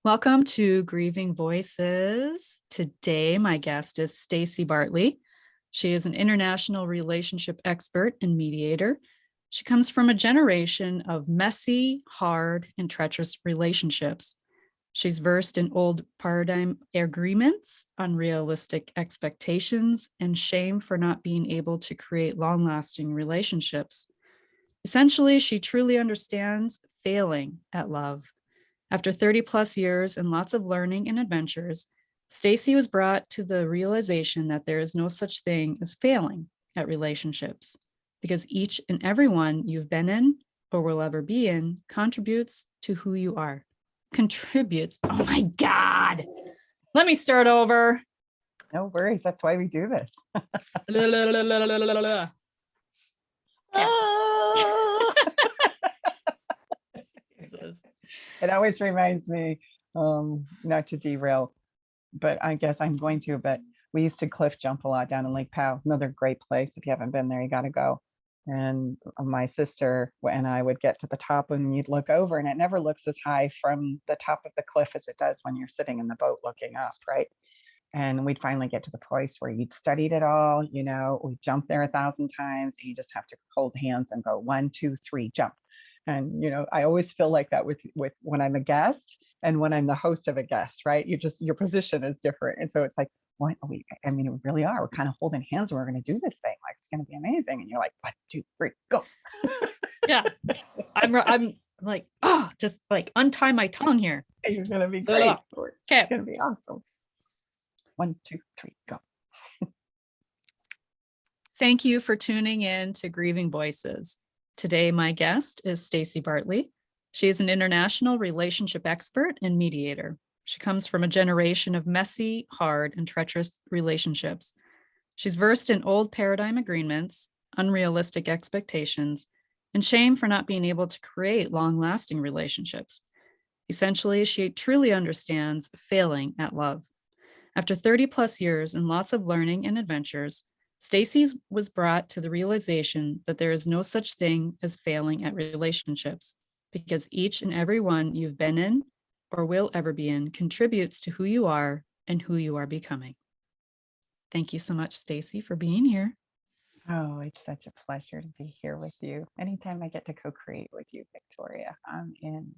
Welcome to Grieving Voices. Today, my guest is Staci Bartley. She is an international relationship expert and mediator. She comes from a generation of messy, hard, and treacherous relationships. She's versed in old paradigm agreements, unrealistic expectations, and shame for not being able to create long lasting relationships. Essentially, she truly understands failing at love. After 30 plus years and lots of learning and adventures, Staci was brought to the realization that there is no such thing as failing at relationships because each and every one you've been in or will ever be in contributes to who you are. Contributes. Oh my God. Let me start over. No worries. That's why we do this. It always reminds me, not to derail, but I guess I'm going to, but we used to cliff jump a lot down in Lake Powell, another great place. If you haven't been there, you got to go. And my sister and I would get to the top and you'd look over and it never looks as high from the top of the cliff as it does when you're sitting in the boat looking up, right? And we'd finally get to the place where you'd studied it all, we jumped there 1,000 times and you just have to hold hands and go 1, 2, 3, jump. And I always feel like that with when I'm a guest and when I'm the host of a guest, right? Your position is different. And so it's like, what we really are. We're kind of holding hands and we're going to do this thing. Like it's going to be amazing. And you're like, 1, 2, 3, go. Yeah. I'm like, oh, just like untie my tongue here. It's going to be great. Okay. It's going to be awesome. 1, 2, 3, go. Thank you for tuning in to Grieving Voices. Today, my guest is Staci Bartley. She is an international relationship expert and mediator. She comes from a generation of messy, hard, and treacherous relationships. She's versed in old paradigm agreements, unrealistic expectations, and shame for not being able to create long-lasting relationships. Essentially, she truly understands failing at love. After 30 plus years and lots of learning and adventures, Staci was brought to the realization that there is no such thing as failing at relationships because each and every one you've been in or will ever be in contributes to who you are and who you are becoming. Thank you so much, Staci, for being here. Oh, it's such a pleasure to be here with you. Anytime I get to co-create with you, Victoria, I'm in.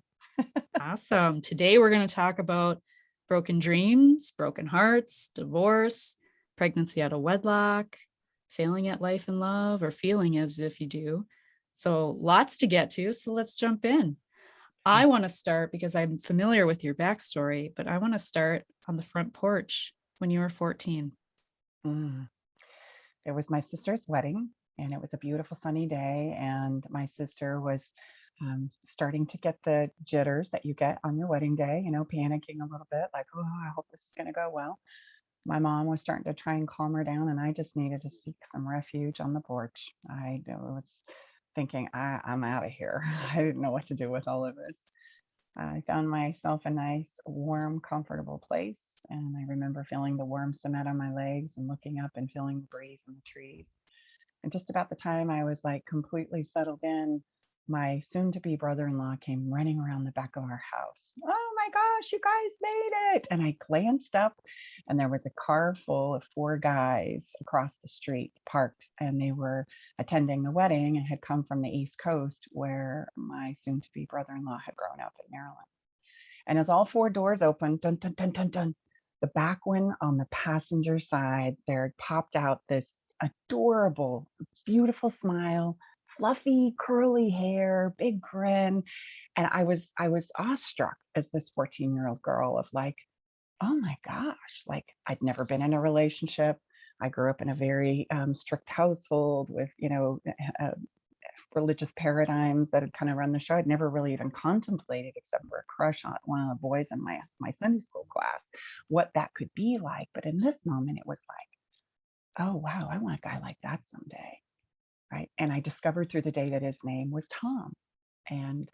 Awesome. Today, we're going to talk about broken dreams, broken hearts, divorce, pregnancy out of wedlock, failing at life and love, or feeling as if you do. So lots to get to. So let's jump in. I want to start because I'm familiar with your backstory, but I want to start on the front porch when you were 14. It was my sister's wedding and it was a beautiful sunny day. And my sister was starting to get the jitters that you get on your wedding day, panicking a little bit like, oh, I hope this is going to go well. My mom was starting to try and calm her down and I just needed to seek some refuge on the porch. I was thinking, I'm out of here. I didn't know what to do with all of this. I found myself a nice, warm, comfortable place. And I remember feeling the warm cement on my legs and looking up and feeling the breeze in the trees. And just about the time I was like completely settled in, my soon-to-be brother-in-law came running around the back of our house. Oh my gosh, you guys made it. And I glanced up and there was a car full of 4 guys across the street parked, and they were attending the wedding and had come from the East Coast where my soon-to-be brother-in-law had grown up in Maryland. And as all 4 doors opened, dun, dun, dun, dun, dun, the back one on the passenger side, there had popped out this adorable, beautiful smile, fluffy curly hair, big grin. And I was awestruck as this 14-year-old girl of like, oh my gosh, like I'd never been in a relationship. I grew up in a very strict household with religious paradigms that had kind of run the show. I'd never really even contemplated, except for a crush on one of the boys in my Sunday school class, what that could be like. But in this moment it was like, oh wow, I want a guy like that someday. Right. And I discovered through the day that his name was Tom. And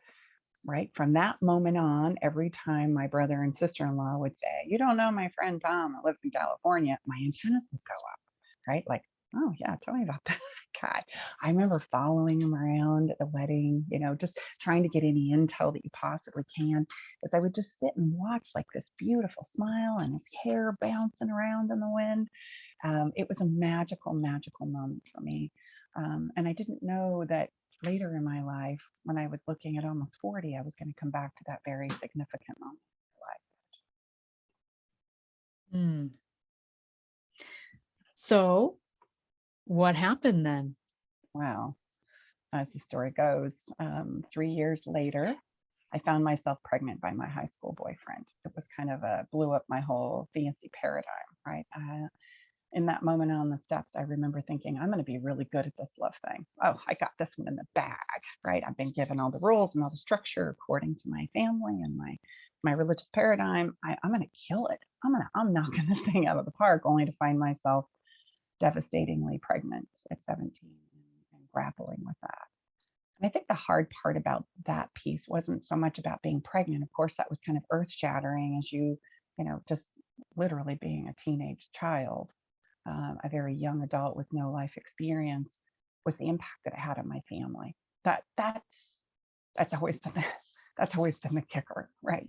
right from that moment on, every time my brother and sister-in-law would say, you don't know my friend Tom that lives in California, my antennas would go up. Right. Like, oh yeah, tell me about that. God, I remember following him around at the wedding, just trying to get any intel that you possibly can. As I would just sit and watch like this beautiful smile and his hair bouncing around in the wind. It was a magical, magical moment for me. And I didn't know that later in my life, when I was looking at almost 40, I was going to come back to that very significant moment in my life. Hmm. So what happened then? Well, as the story goes, 3 years later, I found myself pregnant by my high school boyfriend. It was kind of blew up my whole fancy paradigm, right? In that moment on the steps, I remember thinking, I'm going to be really good at this love thing. Oh, I got this one in the bag, right? I've been given all the rules and all the structure according to my family and my religious paradigm. I'm going to kill it. I'm knocking this thing out of the park, only to find myself devastatingly pregnant at 17 and grappling with that. And I think the hard part about that piece wasn't so much about being pregnant. Of course, that was kind of earth shattering as just literally being a teenage child, a very young adult with no life experience, was the impact that it had on my family. That's always been that's always been the kicker, right?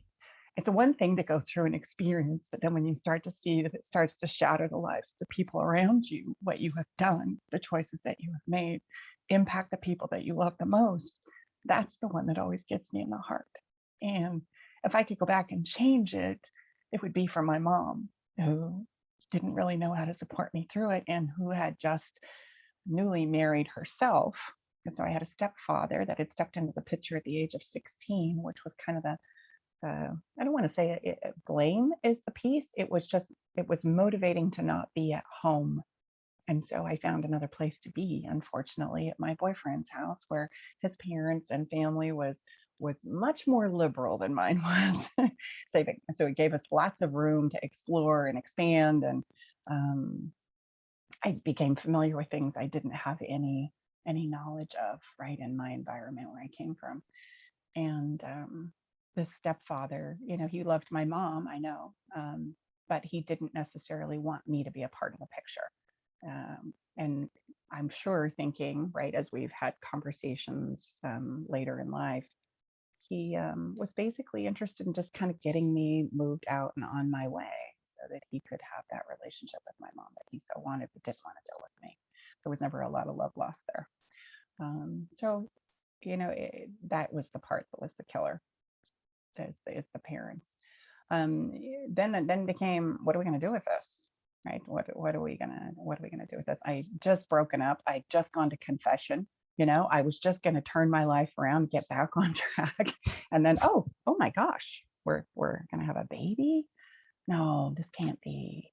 It's one thing to go through an experience, but then when you start to see that it starts to shatter the lives of the people around you, what you have done, the choices that you have made, impact the people that you love the most, that's the one that always gets me in the heart. And if I could go back and change it, it would be for my mom, who didn't really know how to support me through it and who had just newly married herself. And so I had a stepfather that had stepped into the picture at the age of 16, which was kind of I don't want to say blame is the piece. It was motivating to not be at home. And so I found another place to be, unfortunately, at my boyfriend's house, where his parents and family was much more liberal than mine was. So it gave us lots of room to explore and expand. And I became familiar with things I didn't have any knowledge of, right, in my environment where I came from. And this stepfather, he loved my mom, I know, but he didn't necessarily want me to be a part of the picture. And I'm sure thinking, right, as we've had conversations later in life, he was basically interested in just kind of getting me moved out and on my way so that he could have that relationship with my mom that he so wanted but didn't want to deal with me. There was never a lot of love lost there. So that was the part that was the killer, is the parents. Then became, what are we going to do with this, right? What are we gonna do with this? I just broken up. I just gone to confession. I was just going to turn my life around, get back on track, and then oh my gosh, we're going to have a baby. No, this can't be.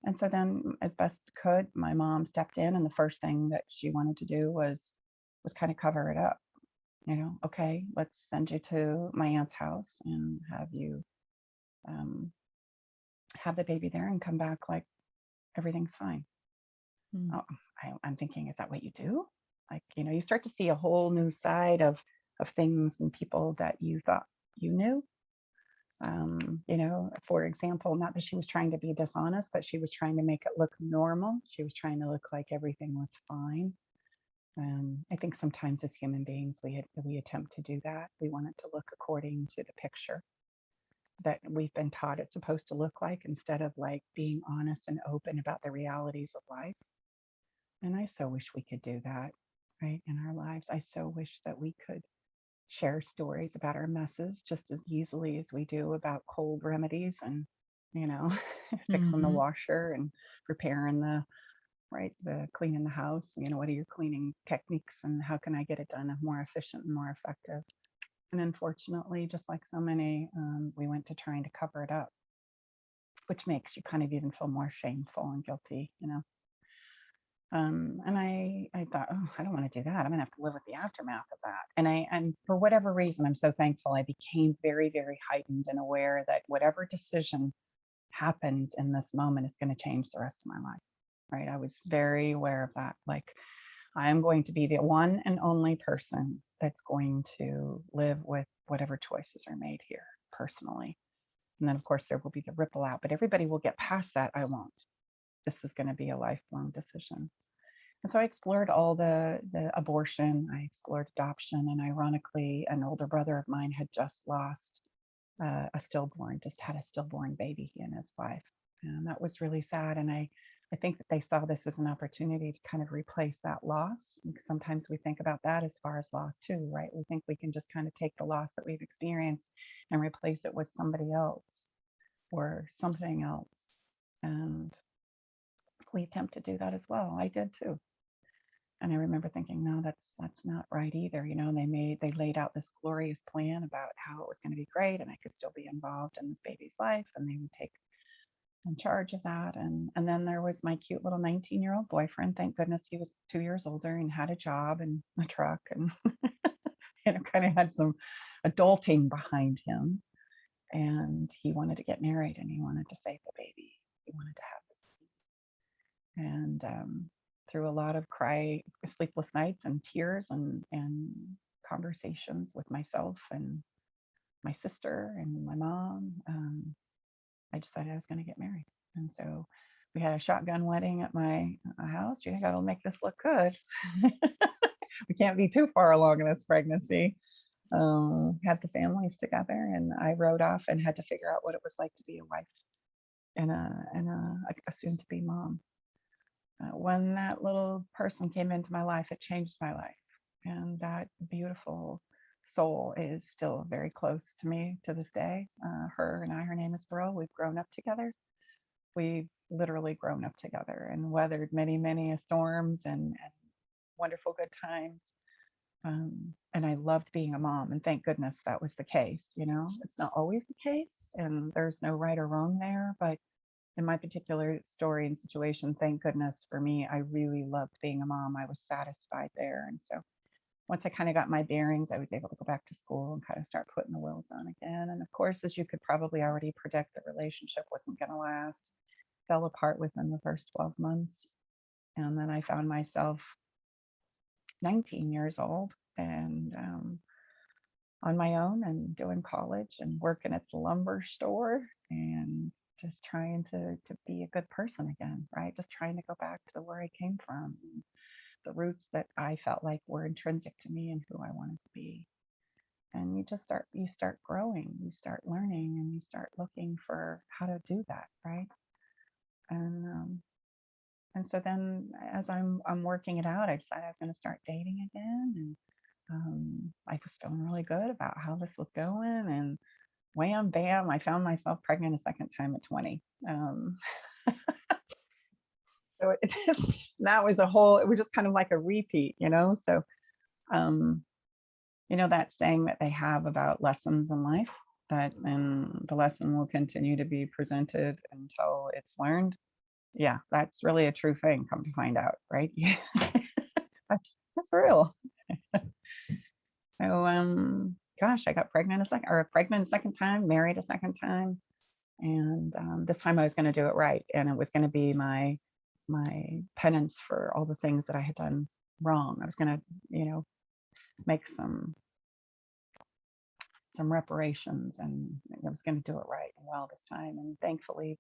And so then, as best could, my mom stepped in, and the first thing that she wanted to do was kind of cover it up. Okay, let's send you to my aunt's house and have you have the baby there and come back like everything's fine. Hmm. Oh, I'm thinking, is that what you do? Like, you start to see a whole new side of things and people that you thought you knew. For example, not that she was trying to be dishonest, but she was trying to make it look normal. She was trying to look like everything was fine. I think sometimes as human beings, we attempt to do that. We want it to look according to the picture that we've been taught it's supposed to look like, instead of like being honest and open about the realities of life. And I so wish we could do that, right, in our lives. I so wish that we could share stories about our messes just as easily as we do about cold remedies and, you know, fixing the Mhm. washer and preparing the cleaning the house. What are your cleaning techniques and how can I get it done more efficient and more effective? And unfortunately, just like so many, we went to trying to cover it up, which makes you kind of even feel more shameful and guilty. And I thought, oh, I don't want to do that. I'm gonna have to live with the aftermath of that. And for whatever reason, I'm so thankful I became very, very heightened and aware that whatever decision happens in this moment is going to change the rest of my life. Right. I was very aware of that. Like, I am going to be the one and only person that's going to live with whatever choices are made here personally. And then, of course, there will be the ripple out, but everybody will get past that. I won't. This is going to be a lifelong decision. And so I explored all the abortion, I explored adoption, and ironically, an older brother of mine had just lost a stillborn, just had a stillborn baby, he and his wife. And that was really sad. And I think that they saw this as an opportunity to kind of replace that loss. Because sometimes we think about that as far as loss too, right? We think we can just kind of take the loss that we've experienced and replace it with somebody else or something else. And we attempt to do that as well. I did too. And I remember thinking, no, that's not right either. You know, and they laid out this glorious plan about how it was going to be great and I could still be involved in this baby's life and they would take in charge of that. And then there was my cute little 19-year-old boyfriend. Thank goodness he was 2 years older and had a job and a truck and kind of had some adulting behind him. And he wanted to get married and he wanted to save the baby. He wanted to have this. And through a lot of sleepless nights and tears and conversations with myself and my sister and my mom, I decided I was going to get married. And so we had a shotgun wedding at my house. You got to make this look good. We can't be too far along in this pregnancy. Had the families together, and I rode off and had to figure out what it was like to be a wife and a soon-to-be mom. When that little person came into my life, it changed my life, and that beautiful soul is still very close to me to this day. Her name is Pearl. We've grown up together. We've literally grown up together and weathered many storms and wonderful good times. And I loved being a mom, and thank goodness that was the case. You know, it's not always the case, and there's no right or wrong there, but in my particular story and situation, thank goodness for me, I really loved being a mom. I was satisfied there. And so once I kind of got my bearings, I was able to go back to school and kind of start putting the wheels on again. And of course, as you could probably already predict, the relationship wasn't going to last, fell apart within the first 12 months. And then I found myself 19 years old and on my own and doing college and working at the lumber store and just trying to be a good person again, right? Just trying to go back to where I came from, the roots that I felt like were intrinsic to me and who I wanted to be. And you start growing, you start learning, and you start looking for how to do that, right? And so then as I'm working it out, I decided I was going to start dating again, and I was feeling really good about how this was going, and wham bam, I found myself pregnant a second time at 20. So that was it was just kind of like a repeat, you know. So you know that saying that they have about lessons in life, that and the lesson will continue to be presented until it's learned. Yeah, that's really a true thing, come to find out, right? Yeah. That's real. So gosh, I got pregnant a second time, married a second time. And this time I was going to do it right. And it was going to be my penance for all the things that I had done wrong. I was going to, you know, make some reparations, and I was going to do it right and well this time. And thankfully,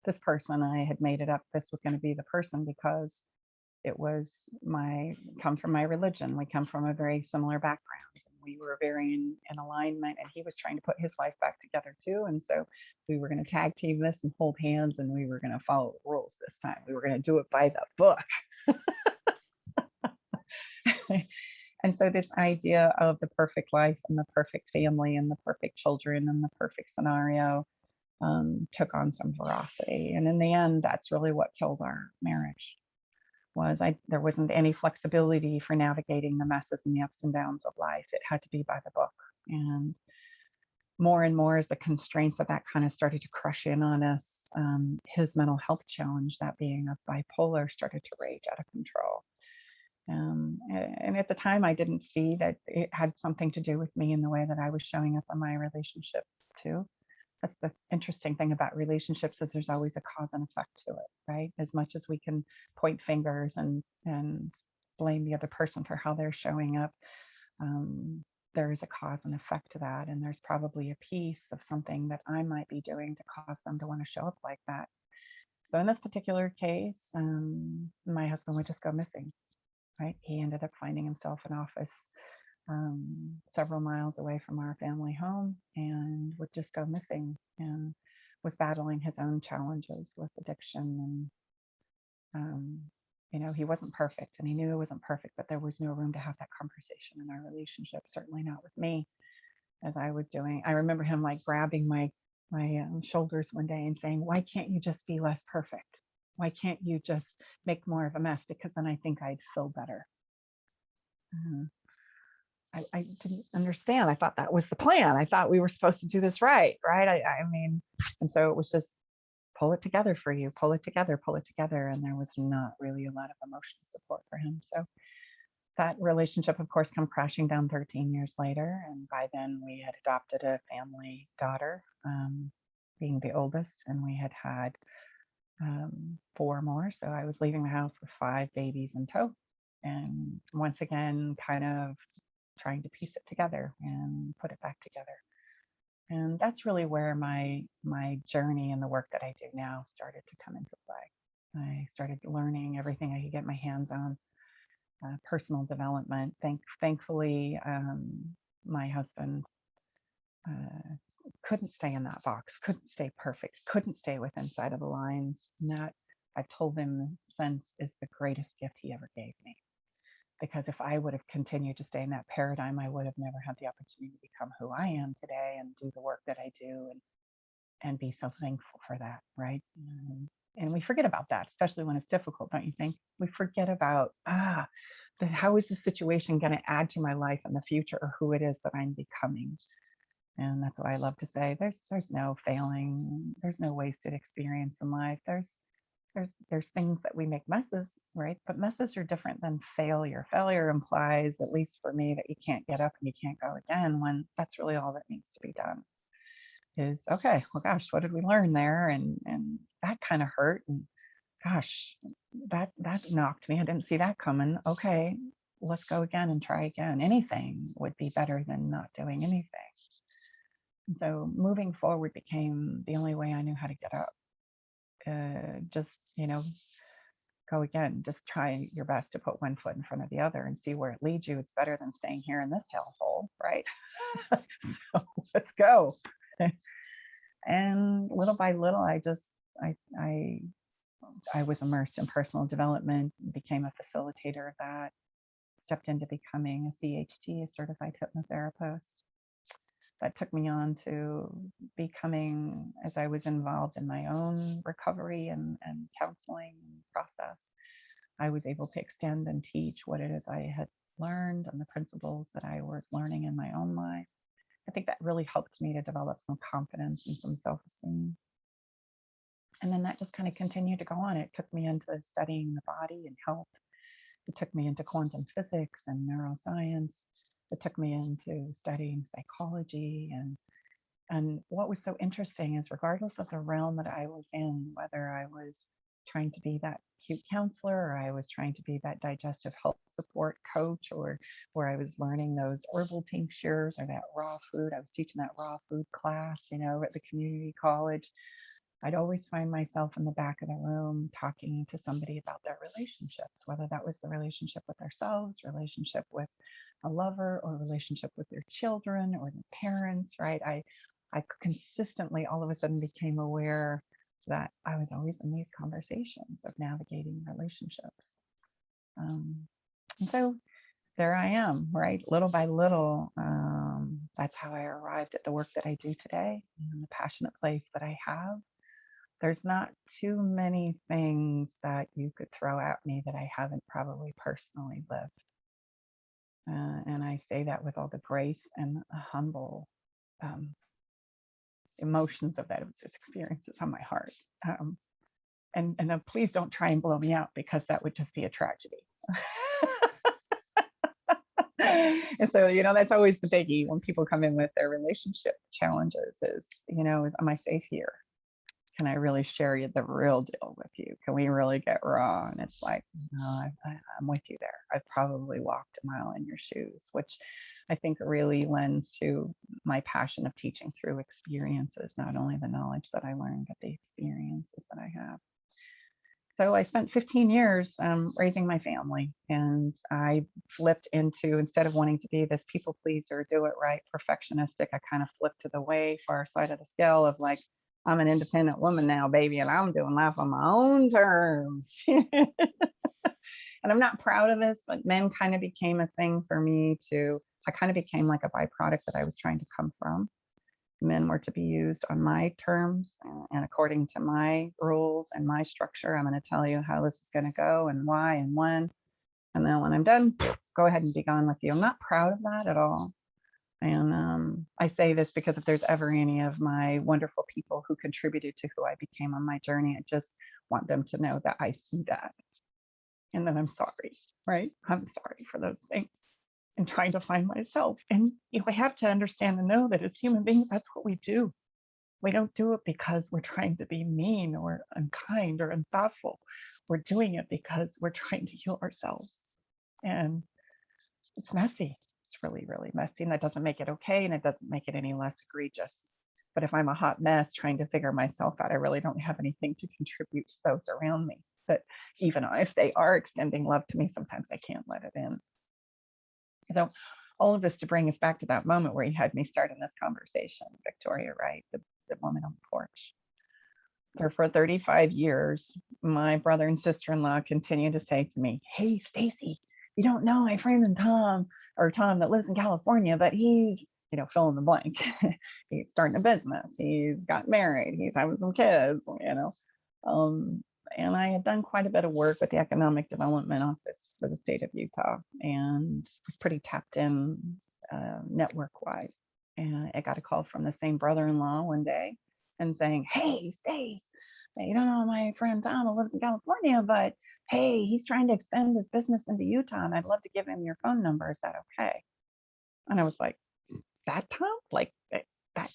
this person, I had made it up. This was going to be the person because it was come from my religion. We come from a very similar background. We were very in alignment, and he was trying to put his life back together too. And so we were going to tag team this and hold hands, and we were going to follow the rules this time. We were going to do it by the book. And so this idea of the perfect life and the perfect family and the perfect children and the perfect scenario took on some veracity. And in the end, that's really what killed our marriage. There wasn't any flexibility for navigating the messes and the ups and downs of life. It had to be by the book. And more as the constraints of that kind of started to crush in on us, his mental health challenge, that being of bipolar, started to rage out of control. And at the time, I didn't see that it had something to do with me in the way that I was showing up in my relationship too. That's the interesting thing about relationships, is there's always a cause and effect to it, right? As much as we can point fingers and blame the other person for how they're showing up, there is a cause and effect to that. And there's probably a piece of something that I might be doing to cause them to want to show up like that. So in this particular case, my husband would just go missing. right? He ended up finding himself an office several miles away from our family home and would just go missing, and was battling his own challenges with addiction. And, he wasn't perfect, and he knew he wasn't perfect, but there was no room to have that conversation in our relationship, certainly not with me, as I was doing. I remember him like grabbing my shoulders one day and saying, "Why can't you just be less perfect? Why can't you just make more of a mess? Because then I think I'd feel better." Uh, I didn't understand. I thought that was the plan. I thought we were supposed to do this right, right? I mean, and so it was just pull it together for you, pull it together, pull it together. And there was not really a lot of emotional support for him. So that relationship, of course, come crashing down 13 years later. And by then we had adopted a family daughter, being the oldest, and we had had four more. So I was leaving the house with five babies in tow. And once again, kind of trying to piece it together and put it back together. And that's really where my journey and the work that I do now started to come into play. I started learning everything I could get my hands on, personal development. Thankfully, my husband uh, couldn't stay in that box, couldn't stay perfect, couldn't stay within inside of the lines. And that, I've told him since, is the greatest gift he ever gave me. Because if I would have continued to stay in that paradigm, I would have never had the opportunity to become who I am today and do the work that I do, and be so thankful for that, right? And we forget about that, especially when it's difficult, don't you think? We forget about, how is this situation going to add to my life in the future, or who it is that I'm becoming? And that's why I love to say there's no failing, there's no wasted experience in life. There's things that we make messes, right? But messes are different than failure. Failure implies, at least for me, that you can't get up and you can't go again, when that's really all that needs to be done. Is, okay, well, gosh, what did we learn there? And that kind of hurt. And gosh, that knocked me. I didn't see that coming. Okay, let's go again and try again. Anything would be better than not doing anything. And so moving forward became the only way I knew how to get up. Just, go again. Just try your best to put one foot in front of the other and see where it leads you. It's better than staying here in this hellhole, right? So let's go. And little by little, I was immersed in personal development, became a facilitator of that, stepped into becoming a CHT, a certified hypnotherapist. That took me on to becoming, as I was involved in my own recovery and counseling process, I was able to extend and teach what it is I had learned and the principles that I was learning in my own life. I think that really helped me to develop some confidence and some self-esteem. And then that just kind of continued to go on. It took me into studying the body and health. It took me into quantum physics and neuroscience. It took me into studying psychology. And what was so interesting is, regardless of the realm that I was in, whether I was trying to be that cute counselor, or I was trying to be that digestive health support coach, or where I was learning those herbal tinctures, or that raw food, I was teaching that raw food class, at the community college, I'd always find myself in the back of the room talking to somebody about their relationships, whether that was the relationship with ourselves, relationship with a lover, or relationship with their children or their parents, right? I consistently all of a sudden became aware that I was always in these conversations of navigating relationships. And so there I am, right? Little by little, that's how I arrived at the work that I do today, and the passionate place that I have. There's not too many things that you could throw at me that I haven't probably personally lived. And I say that with all the grace and humble emotions of that. It was just experiences on my heart. And please don't try and blow me out, because that would just be a tragedy. And so, that's always the biggie when people come in with their relationship challenges is, am I safe here? Can I really share the real deal with you? Can we really get raw? And it's like, no, I'm with you there. I've probably walked a mile in your shoes, which I think really lends to my passion of teaching through experiences, not only the knowledge that I learned, but the experiences that I have. So I spent 15 years raising my family, and I flipped into, instead of wanting to be this people pleaser, do it right, perfectionistic, I kind of flipped to the way far side of the scale of like, I'm an independent woman now, baby, and I'm doing life on my own terms. And I'm not proud of this, but men kind of became a thing for me to, I kind of became like a byproduct that I was trying to come from. Men were to be used on my terms and according to my rules and my structure. I'm going to tell you how this is going to go and why and when. And then when I'm done, go ahead and be gone with you. I'm not proud of that at all. And I say this because if there's ever any of my wonderful people who contributed to who I became on my journey, I just want them to know that I see that and that I'm sorry, right? I'm sorry for those things and trying to find myself. And I have to understand and know that as human beings, that's what we do. We don't do it because we're trying to be mean or unkind or unthoughtful. We're doing it because we're trying to heal ourselves. And it's messy. It's really, really messy. And that doesn't make it okay. And it doesn't make it any less egregious. But if I'm a hot mess trying to figure myself out, I really don't have anything to contribute to those around me. But even if they are extending love to me, sometimes I can't let it in. So all of this to bring us back to that moment where you had me start in this conversation, Victoria, right? The woman on the porch. For 35 years, my brother and sister-in-law continue to say to me, hey, Staci, you don't know my friend Tom that lives in California, but he's, fill in the blank. He's starting a business. He's got married. He's having some kids, and I had done quite a bit of work with the Economic Development Office for the state of Utah and was pretty tapped in network-wise. And I got a call from the same brother-in-law one day and saying, hey, Stace, you don't know my friend Tom who lives in California, but hey, he's trying to expand his business into Utah and I'd love to give him your phone number. Is that okay? And I was like, that Tom? Like that?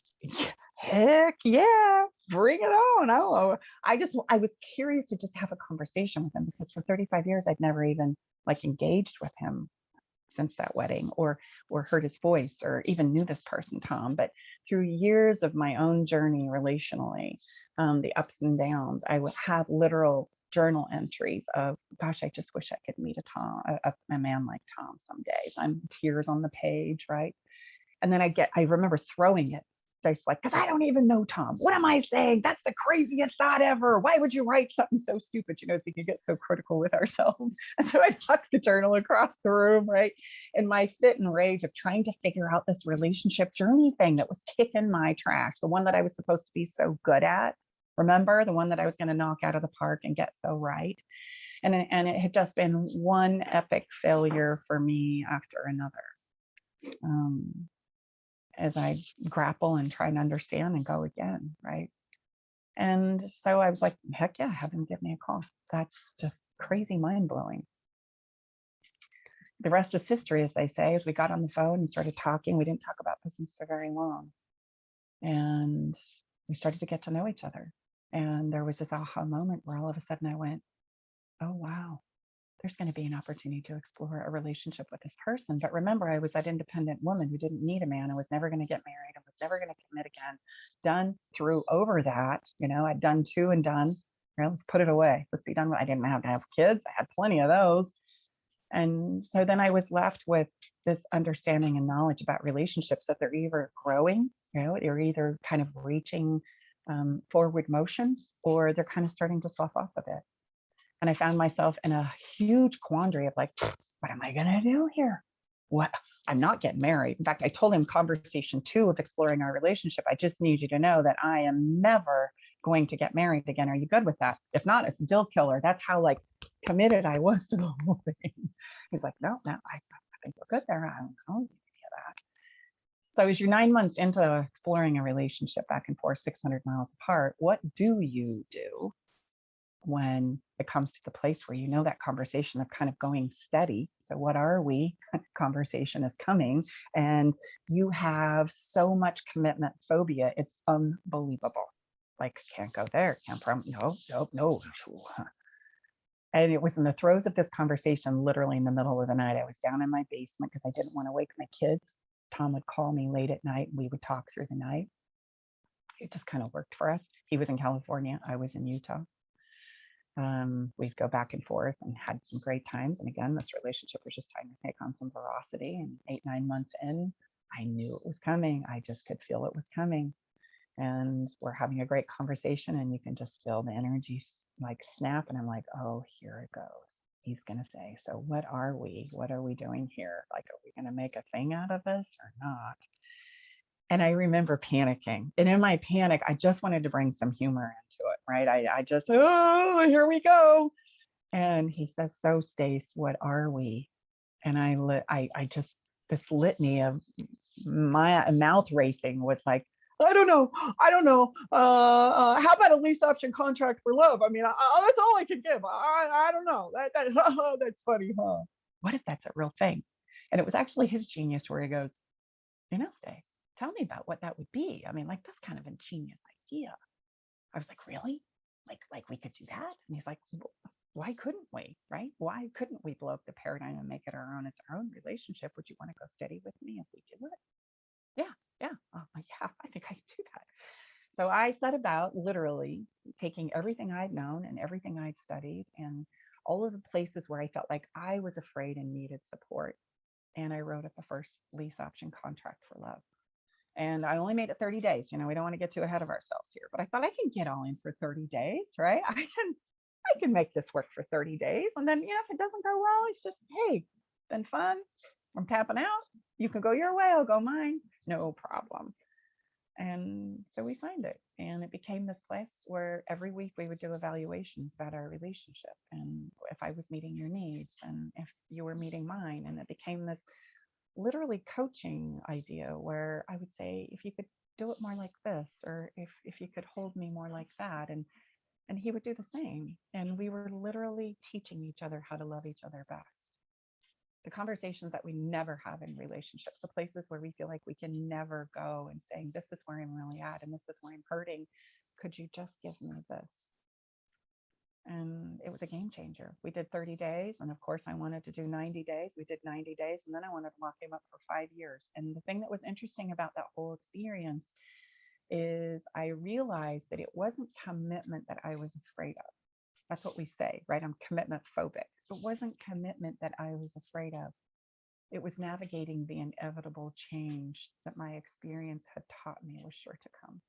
Heck yeah, bring it on. Oh, I was curious to just have a conversation with him because for 35 years, I'd never even like engaged with him since that wedding or heard his voice or even knew this person, Tom. But through years of my own journey relationally, the ups and downs, I would have literal journal entries of, gosh, I just wish I could meet a man like Tom some days. I'm tears on the page, right? And then I remember throwing it. Just like, because I don't even know Tom. What am I saying? That's the craziest thought ever. Why would you write something so stupid? As we can get so critical with ourselves. And so I tucked the journal across the room, right? In my fit and rage of trying to figure out this relationship journey thing that was kicking my tracks, the one that I was supposed to be so good at. Remember, the one that I was going to knock out of the park and get so right. And it had just been one epic failure for me after another. As I grapple and try and understand and go again, right? And so I was like, heck yeah, have him give me a call. That's just crazy mind-blowing. The rest is history, as they say. As we got on the phone and started talking, we didn't talk about business for very long. And we started to get to know each other. And there was this aha moment where all of a sudden I went, oh, wow, there's going to be an opportunity to explore a relationship with this person. But remember, I was that independent woman who didn't need a man. I was never going to get married. I was never going to commit again. Done, through, over that. I'd done two and done. Let's put it away. Let's be done with. I didn't have to have kids. I had plenty of those. And so then I was left with this understanding and knowledge about relationships that they're either growing, they're either kind of reaching forward motion, or they're kind of starting to slough off a bit. And I found myself in a huge quandary of like, what am I going to do here? What? I'm not getting married. In fact, I told him conversation 2 of exploring our relationship, I just need you to know that I am never going to get married again. Are you good with that? If not, it's a deal killer. That's how like committed I was to the whole thing. He's like, no, I think we're good there. I don't know any of that. So as you're 9 months into exploring a relationship back and forth, 600 miles apart, what do you do when it comes to the place where that conversation of kind of going steady? So what are we? Conversation is coming, and you have so much commitment phobia. It's unbelievable. Like, can't go there, can't no. And it was in the throes of this conversation, literally in the middle of the night. I was down in my basement because I didn't want to wake my kids. Tom would call me late at night. We would talk through the night. It just kind of worked for us. He was in California. I was in Utah. We'd go back and forth and had some great times. And again, this relationship was just starting to take on some veracity. And 8, 9 months in, I knew it was coming. I just could feel it was coming. And we're having a great conversation, and you can just feel the energy like snap. And I'm like, oh, here it goes. He's going to say, so what are we? What are we doing here? Like, are we going to make a thing out of this or not? And I remember panicking. And in my panic, I just wanted to bring some humor into it, right? I just, oh, here we go. And he says, so Stace, what are we? And I just, this litany of my mouth racing was like, I don't know. I don't know. How about a lease option contract for love? I mean, that's all I can give. I don't know. That's funny, huh? What if that's a real thing? And it was actually his genius where he goes, Stace, tell me about what that would be. I mean, like, that's kind of a genius idea. I was like, really? Like we could do that? And he's like, why couldn't we? Right? Why couldn't we blow up the paradigm and make it our own? It's our own relationship. Would you want to go steady with me if we do it? Yeah. Oh, yeah, I think I can do that. So I set about literally taking everything I'd known and everything I'd studied and all of the places where I felt like I was afraid and needed support. And I wrote up the first lease option contract for love. And I only made it 30 days. We don't want to get too ahead of ourselves here, but I thought I can get all in for 30 days, right? I can make this work for 30 days. And then, if it doesn't go well, it's just, hey, been fun. I'm tapping out. You can go your way, I'll go mine. No problem. And so we signed it, and it became this place where every week we would do evaluations about our relationship and if I was meeting your needs and if you were meeting mine. And it became this literally coaching idea where I would say, if you could do it more like this, or if you could hold me more like that, and he would do the same. And we were literally teaching each other how to love each other best. The conversations that we never have in relationships, the places where we feel like we can never go and saying, this is where I'm really at and this is where I'm hurting. Could you just give me this? And it was a game changer. We did 30 days. And of course, I wanted to do 90 days. We did 90 days. And then I wanted to lock him up for 5 years. And the thing that was interesting about that whole experience is I realized that it wasn't commitment that I was afraid of. That's what we say, right? I'm commitment phobic. It wasn't commitment that I was afraid of. It was navigating the inevitable change that my experience had taught me was sure to come.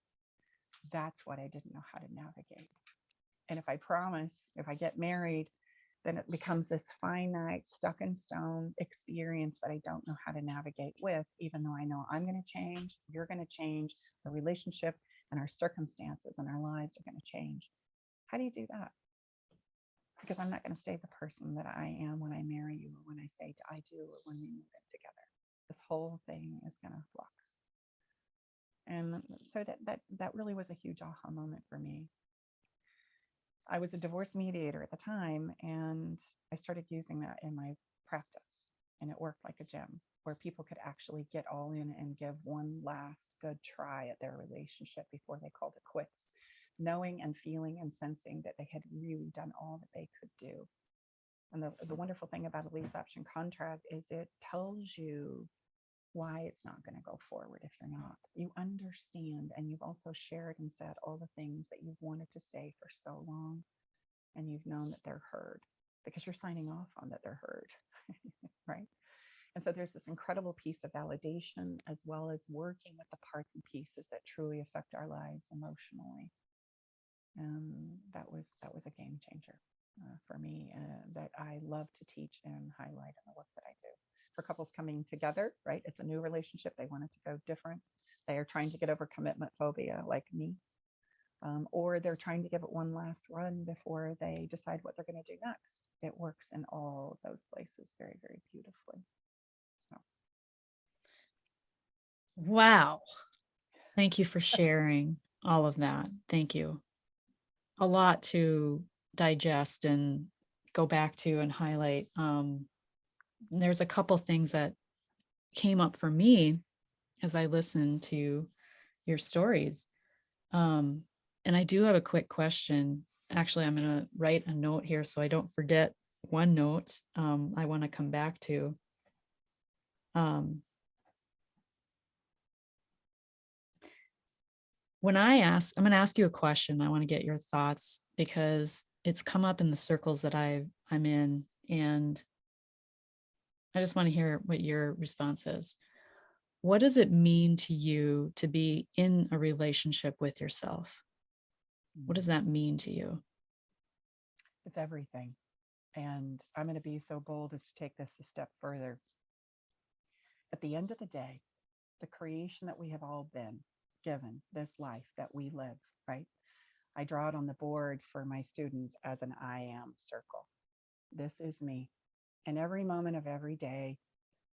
That's what I didn't know how to navigate. And if I promise, if I get married, then it becomes this finite, stuck in stone experience that I don't know how to navigate with, even though I know I'm going to change, you're going to change, our relationship and our circumstances and our lives are going to change. How do you do that? Because I'm not going to stay the person that I am when I marry you, or when I say I do, or when we move in together. This whole thing is going to flux. And so that really was a huge aha moment for me. I was a divorce mediator at the time, and I started using that in my practice, and it worked like a gem, where people could actually get all in and give one last good try at their relationship before they called it quits, knowing and feeling and sensing that they had really done all that they could do. And the wonderful thing about a lease option contract is it tells you why it's not going to go forward if you're not. You understand, and you've also shared and said all the things that you've wanted to say for so long, and you've known that they're heard because you're signing off on that they're heard, right? And so there's this incredible piece of validation, as well as working with the parts and pieces that truly affect our lives emotionally. And that was a game changer for me, that I love to teach and highlight in the work that I do. For couples coming together, right? It's a new relationship. They want it to go different. They are trying to get over commitment phobia like me, or they're trying to give it one last run before they decide what they're going to do next. It works in all of those places very, very beautifully. So. Wow. Thank you for sharing all of that. Thank you. A lot to digest and go back to and highlight. There's a couple things that came up for me as I listened to your stories. And I do have a quick question. Actually, I'm going to write a note here so I don't forget one note I want to come back to. When I'm going to ask you a question. I want to get your thoughts, because it's come up in the circles that I'm in, and I just want to hear what your response is. What does it mean to you to be in a relationship with yourself? What does Mm. that mean to you? It's everything. And I'm going to be so bold as to take this a step further. At the end of the day, the creation that we have all been given, this life that we live, right? I draw it on the board for my students as an I am circle. This is me. And every moment of every day,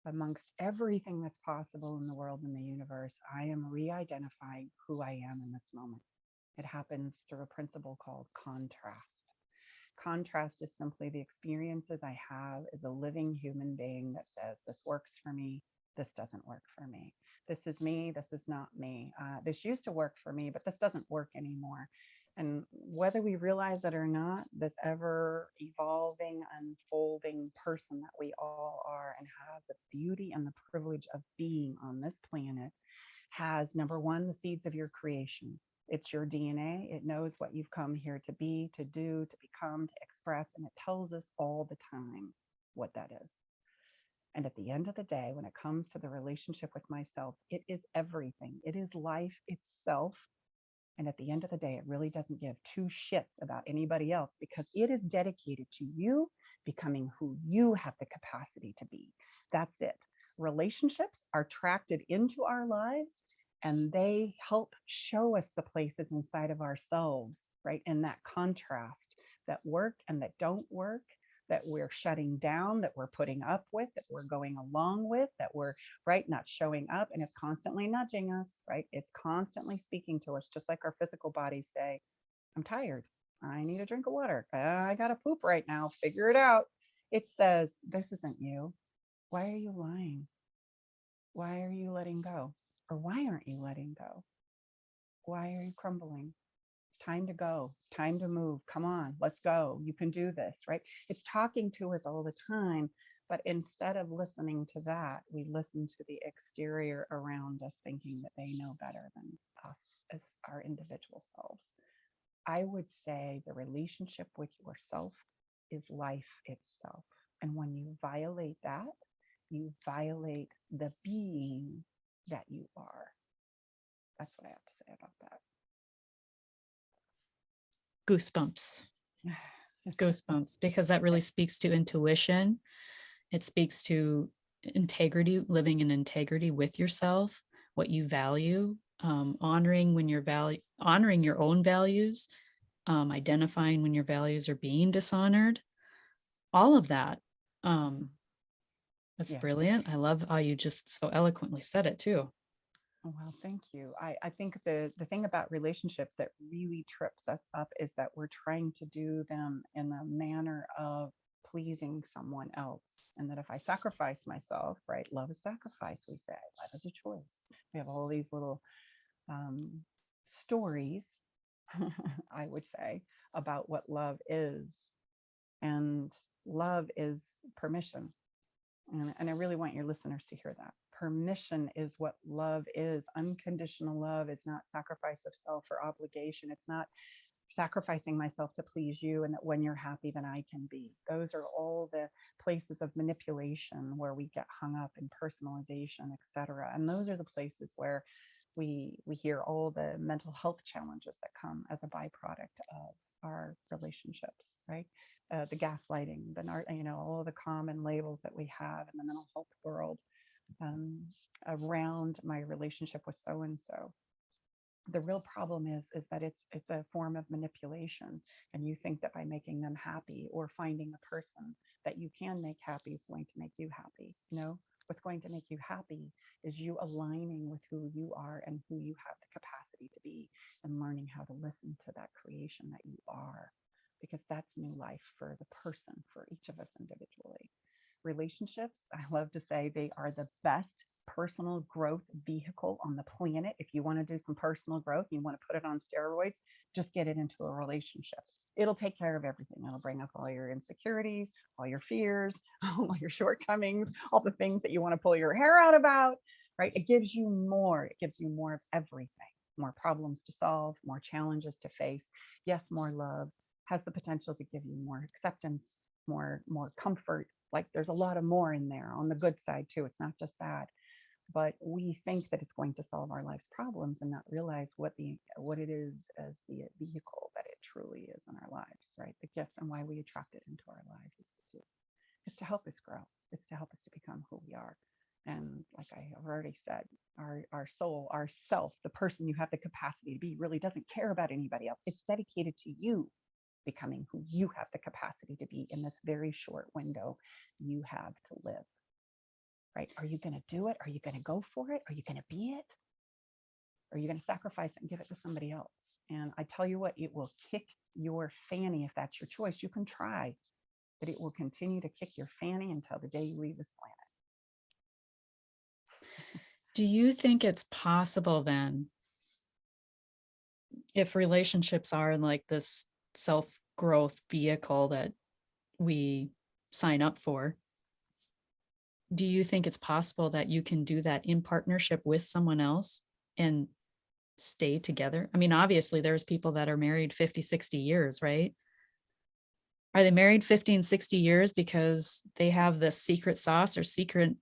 amongst everything that's possible in the world and the universe, I am re identifying who I am in this moment. It happens through a principle called contrast. Contrast is simply the experiences I have as a living human being that says, this works for me, this doesn't work for me. This is me, this is not me. This used to work for me, but this doesn't work anymore. And whether we realize it or not, this ever evolving, unfolding person that we all are and have the beauty and the privilege of being on this planet has, number one, the seeds of your creation. It's your DNA. It knows what you've come here to be, to do, to become, to express, and it tells us all the time what that is. And at the end of the day, when it comes to the relationship with myself, it is everything. It is life itself. And at the end of the day, it really doesn't give two shits about anybody else because it is dedicated to you becoming who you have the capacity to be. That's it. Relationships are tracted into our lives and they help show us the places inside of ourselves, right? And that contrast that work and that don't work, that we're shutting down, that we're putting up with, that we're going along with, that we're right not showing up, and it's constantly nudging us, right? It's constantly speaking to us, just like our physical bodies say, I'm tired, I need a drink of water, I gotta poop right now, figure it out. It says, this isn't you. Why are you lying? Why are you letting go? Or why aren't you letting go? Why are you crumbling? It's time to go. It's time to move. Come on, let's go. You can do this, right? It's talking to us all the time. But instead of listening to that, we listen to the exterior around us, thinking that they know better than us as our individual selves. I would say the relationship with yourself is life itself. And when you violate that, you violate the being that you are. That's what I have to say about Goosebumps, that. goosebumps, because that really speaks to intuition. It speaks to integrity, living in integrity with yourself, what you value, honoring when honoring your own values, identifying when your values are being dishonored. All of that. Um, that's Yes. brilliant. I love how you just so eloquently said it too. Well, thank you. I think the thing about relationships that really trips us up is that we're trying to do them in a manner of pleasing someone else. And that if I sacrifice myself, right? Love is sacrifice, we say. Love is a choice. We have all these little stories, I would say, about what love is. And love is permission. And I really want your listeners to hear that. Permission is what love is. Unconditional love is not sacrifice of self or obligation. It's not sacrificing myself to please you and that when you're happy, then I can be. Those are all the places of manipulation where we get hung up in personalization, etc. And those are the places where we hear all the mental health challenges that come as a byproduct of our relationships, right? The gaslighting, all the common labels that we have in the mental health world um, around my relationship with so and so. The real problem is that it's a form of manipulation, and you think that by making them happy or finding a person that you can make happy is going to make you happy. No, what's going to make you happy is you aligning with who you are and who you have the capacity to be, and learning how to listen to that creation that you are, because that's new life for the person, for each of us individually. Relationships, I love to say, they are the best personal growth vehicle on the planet. If you want to do some personal growth, you want to put it on steroids, just get it into a relationship. It'll take care of everything. It'll bring up all your insecurities, all your fears, all your shortcomings, all the things that you want to pull your hair out about, right? It gives you more. It gives you more of everything, more problems to solve, more challenges to face. Yes, more love, has the potential to give you more acceptance, more comfort. Like there's a lot of more in there on the good side too. It's not just bad. But we think that it's going to solve our life's problems and not realize what it is as the vehicle that it truly is in our lives, right? The gifts and why we attract it into our lives is to help us grow. It's to help us to become who we are. And like I have already said, our soul, our self, the person you have the capacity to be really doesn't care about anybody else. It's dedicated to you becoming who you have the capacity to be in this very short window you have to live. Right? Are you going to do it? Are you going to go for it? Are you going to be it? Or are you going to sacrifice it and give it to somebody else? And I tell you what, it will kick your fanny if that's your choice. You can try, but it will continue to kick your fanny until the day you leave this planet. Do you think it's possible then, if relationships are like this self-growth vehicle that we sign up for, do you think it's possible that you can do that in partnership with someone else and stay together? I mean, obviously there's people that are married 50, 60 years, right? Are they married 50 and 60 years because they have this secret sauce or secret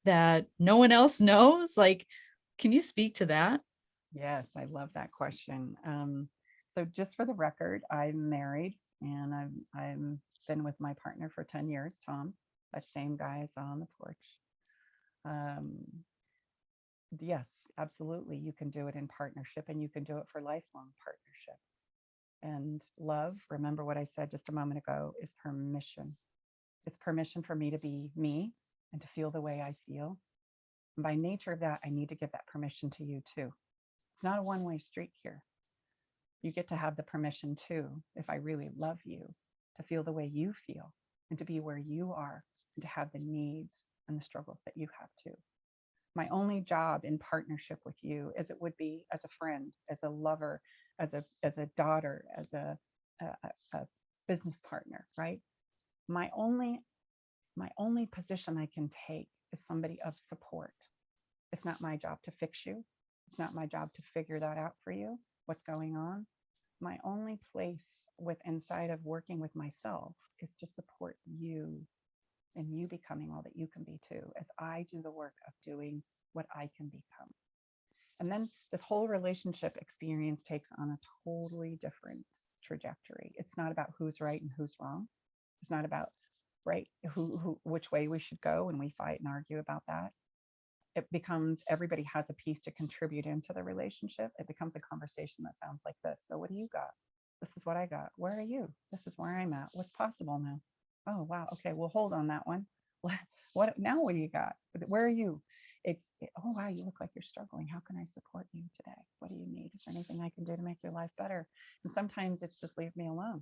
that no one else knows? Like, can you speak to that? Yes, I love that question. So just for the record, I'm married and I've been with my partner for 10 years, Tom, that same guy I saw on the porch. Um, yes, absolutely. You can do it in partnership and you can do it for lifelong partnership. And love, remember what I said just a moment ago, is permission. It's permission for me to be me and to feel the way I feel. And by nature of that, I need to give that permission to you too. It's not a one-way street here. You get to have the permission too, if I really love you, to feel the way you feel and to be where you are and to have the needs and the struggles that you have too. My only job in partnership with you, as it would be as a friend, as a lover, as a daughter, as a business partner, right? My only position I can take is somebody of support. It's not my job to fix you. It's not my job to figure that out for you, what's going on. My only place with inside of working with myself is to support you and you becoming all that you can be too, as I do the work of doing what I can become. And then this whole relationship experience takes on a totally different trajectory. It's not about who's right and who's wrong. It's not about right which way we should go, and we fight and argue about that. It becomes everybody has a piece to contribute into the relationship. It becomes a conversation that sounds like this. So what do you got? This is what I got. Where are you? This is where I'm at. What's possible now? Oh, wow. Okay. Well, hold on that one. What now? What do you got? Where are you? Oh, wow. You look like you're struggling. How can I support you today? What do you need? Is there anything I can do to make your life better? And sometimes it's just leave me alone.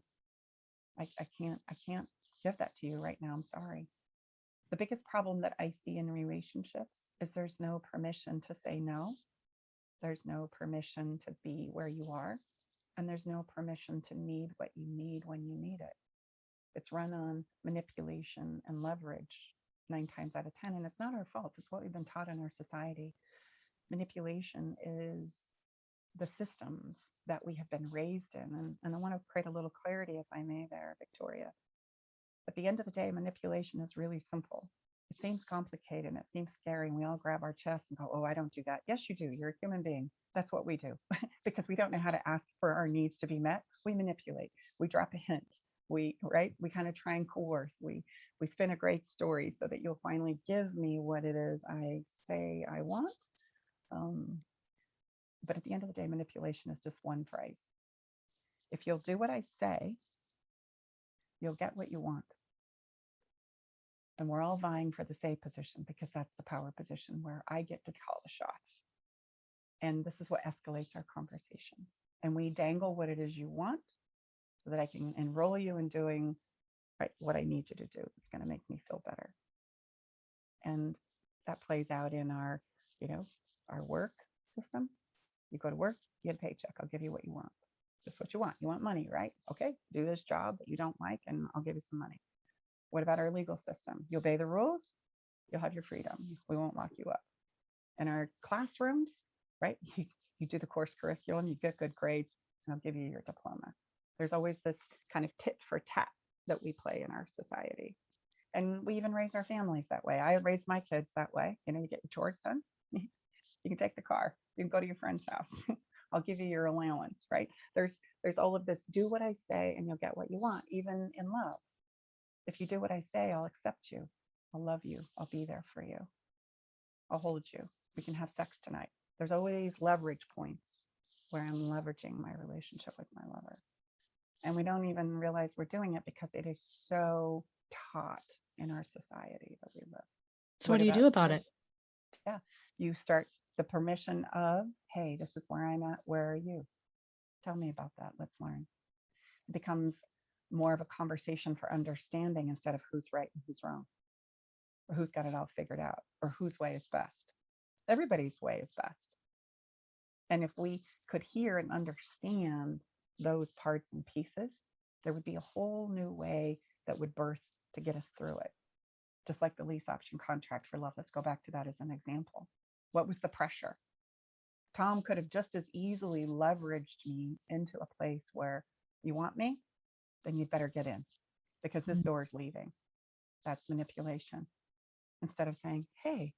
I can't give that to you right now. I'm sorry. The biggest problem that I see in relationships is there's no permission to say no. There's no permission to be where you are. And there's no permission to need what you need when you need it. It's run on manipulation and leverage 9 times out of 10. And it's not our fault. It's what we've been taught in our society. Manipulation is the systems that we have been raised in. And I want to create a little clarity, if I may, there, Victoria. At the end of the day, manipulation is really simple. It seems complicated and it seems scary. And we all grab our chest and go, oh, I don't do that. Yes, you do. You're a human being. That's what we do. Because we don't know how to ask for our needs to be met. We manipulate. We drop a hint. We kind of try and coerce. We spin a great story so that you'll finally give me what it is I say I want. But at the end of the day, manipulation is just one phrase. If you'll do what I say, you'll get what you want. And we're all vying for the say position because that's the power position where I get to call the shots. And this is what escalates our conversations. And we dangle what it is you want so that I can enroll you in doing what I need you to do. It's going to make me feel better. And that plays out in our work system. You go to work, you get a paycheck. I'll give you what you want. That's what you want. You want money, right? Okay, do this job that you don't like and I'll give you some money. What about our legal system? You obey the rules, you'll have your freedom. We won't lock you up. In our classrooms, right? You do the course curriculum, you get good grades, and I'll give you your diploma. There's always this kind of tit for tat that we play in our society. And we even raise our families that way. I raised my kids that way. You know, you get your chores done, you can take the car, you can go to your friend's house. I'll give you your allowance, right? There's all of this, do what I say and you'll get what you want, even in love. If you do what I say, I'll accept you. I'll love you. I'll be there for you. I'll hold you. We can have sex tonight. There's always leverage points where I'm leveraging my relationship with my lover. And we don't even realize we're doing it because it is so taught in our society that we live. So what do you do about it? Yeah, you start the permission of, hey, this is where I'm at. Where are you? Tell me about that. Let's learn. It becomes more of a conversation for understanding instead of who's right and who's wrong, or who's got it all figured out, or whose way is best. Everybody's way is best. And if we could hear and understand those parts and pieces, there would be a whole new way that would birth to get us through it. Just like the lease option contract for love. Let's go back to that as an example. What was the pressure? Tom could have just as easily leveraged me into a place where you want me, then you'd better get in because this door is leaving. That's manipulation. Instead of saying, hey,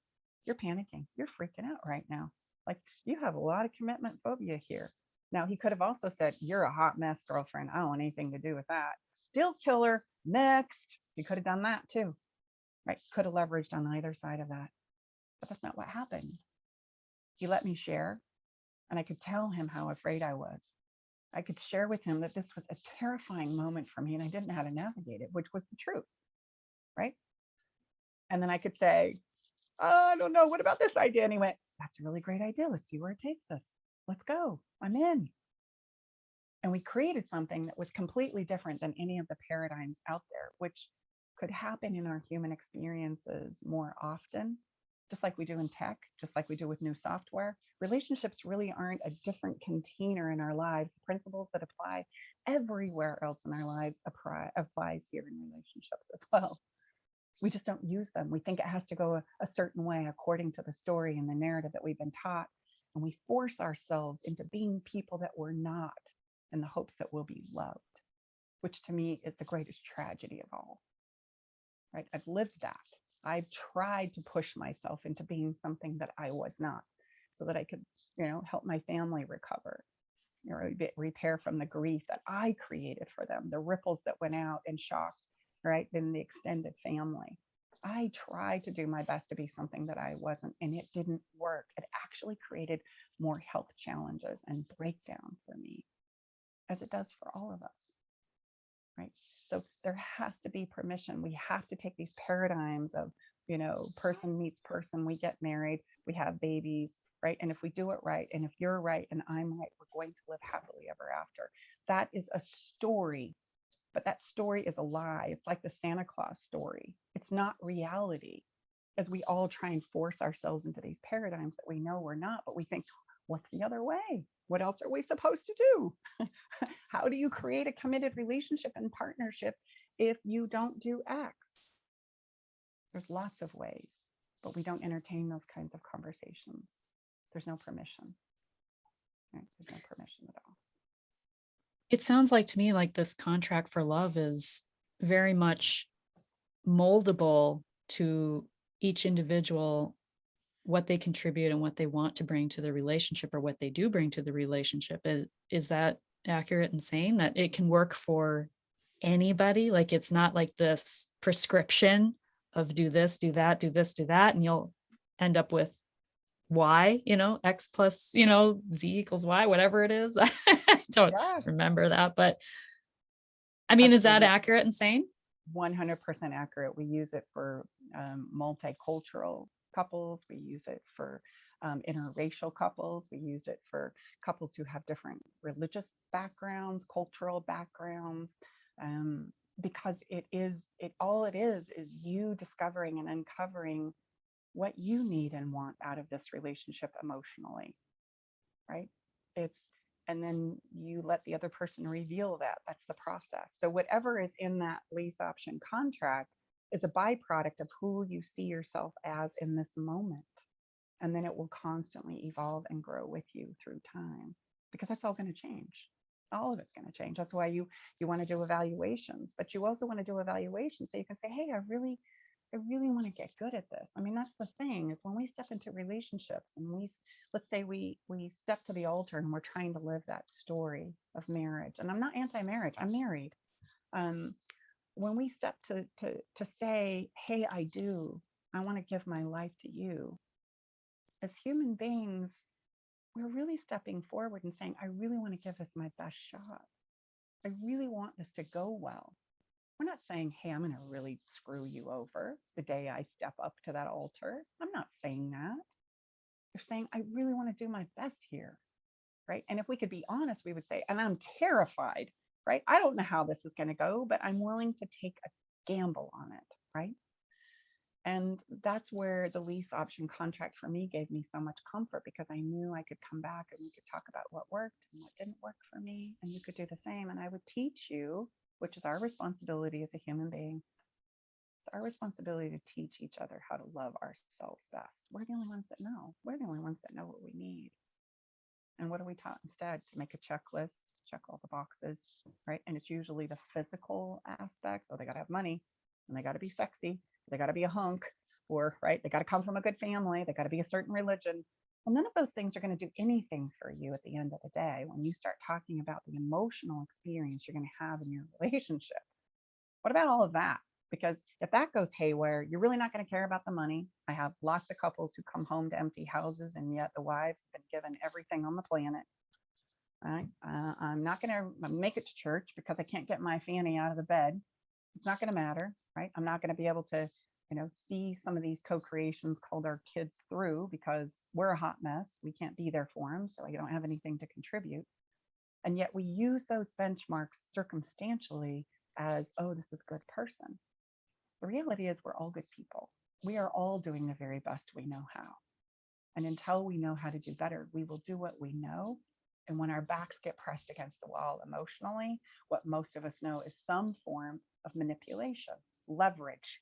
you're panicking. You're freaking out right now. Like, you have a lot of commitment phobia here. Now, he could have also said, you're a hot mess, girlfriend. I don't want anything to do with that. Deal killer. Next. He could have done that too. Right? Could have leveraged on either side of that. But that's not what happened. He let me share, and I could tell him how afraid I was. I could share with him that this was a terrifying moment for me and I didn't know how to navigate it, which was the truth. Right? And then I could say, oh, I don't know, what about this idea? And he went, that's a really great idea. Let's see where it takes us. Let's go. I'm in. And we created something that was completely different than any of the paradigms out there, which could happen in our human experiences more often, just like we do in tech, just like we do with new software. Relationships really aren't a different container in our lives. The principles that apply everywhere else in our lives applies here in relationships as well. We just don't use them. We think it has to go a certain way according to the story and the narrative that we've been taught. And we force ourselves into being people that we're not in the hopes that we'll be loved, which to me is the greatest tragedy of all. Right? I've lived that. I've tried to push myself into being something that I was not so that I could, help my family recover, repair from the grief that I created for them, the ripples that went out and shocked, right, then the extended family. I tried to do my best to be something that I wasn't, and it didn't work. It actually created more health challenges and breakdown for me, as it does for all of us, right? So there has to be permission. We have to take these paradigms of, person meets person, we get married, we have babies, right? And if we do it right, and if you're right and I'm right, we're going to live happily ever after. That is a story. But that story is a lie. It's like the Santa Claus story. It's not reality, as we all try and force ourselves into these paradigms that we know we're not, but we think, what's the other way? What else are we supposed to do? How do you create a committed relationship and partnership if you don't do X? There's lots of ways, but we don't entertain those kinds of conversations. There's no permission. Right? There's no permission at all. It sounds like to me like this contract for love is very much moldable to each individual, what they contribute and what they want to bring to the relationship, or what they do bring to the relationship. Is that accurate in saying that it can work for anybody? Like, it's not like this prescription of do this, do that, do this, do that, and you'll end up with Y, X plus, Z equals Y, whatever it is. I don't remember that, but I mean, is that accurate in saying? 100% accurate. We use it for multicultural couples. We use it for interracial couples. We use it for couples who have different religious backgrounds, cultural backgrounds, because all it is you discovering and uncovering what you need and want out of this relationship emotionally, right? And then you let the other person reveal that. That's the process. So whatever is in that lease option contract is a byproduct of who you see yourself as in this moment. And then it will constantly evolve and grow with you through time, because that's all going to change. All of it's going to change. That's why you want to do evaluations, but you also want to do evaluations so you can say, hey, I really want to get good at this. I mean, that's the thing, is when we step into relationships and let's say we step to the altar and we're trying to live that story of marriage. And I'm not anti-marriage. I'm married. Um, when we step to say, hey, I want to give my life to you, as human beings, we're really stepping forward and saying, I really want to give this my best shot. I really want this to go well. We're not saying, hey, I'm going to really screw you over the day I step up to that altar. I'm not saying that. They're saying, I really want to do my best here. Right. And if we could be honest, we would say, and I'm terrified, right? I don't know how this is going to go, but I'm willing to take a gamble on it. Right. And that's where the lease option contract for me gave me so much comfort, because I knew I could come back and we could talk about what worked and what didn't work for me. And you could do the same. And I would teach you, which is our responsibility as a human being. It's our responsibility to teach each other how to love ourselves best. We're the only ones that know. We're the only ones that know what we need. And what are we taught instead? To make a checklist, check all the boxes, right? And it's usually the physical aspects. Oh, they got to have money, and they got to be sexy. They got to be a hunk, or right, they got to come from a good family. They got to be a certain religion. Well, none of those things are going to do anything for you at the end of the day when you start talking about the emotional experience you're going to have in your relationship. What about all of that? Because if that goes haywire, you're really not going to care about the money. I have lots of couples who come home to empty houses, and yet the wives have been given everything on the planet. Right? I'm not going to make it to church because I can't get my fanny out of the bed. It's not going to matter, right? I'm not going to be able to, see some of these co-creations called our kids through because we're a hot mess. We can't be there for them, so I don't have anything to contribute. And yet we use those benchmarks circumstantially as, oh, this is a good person. The reality is we're all good people. We are all doing the very best we know how. And until we know how to do better, we will do what we know. And when our backs get pressed against the wall emotionally, what most of us know is some form of manipulation, leverage,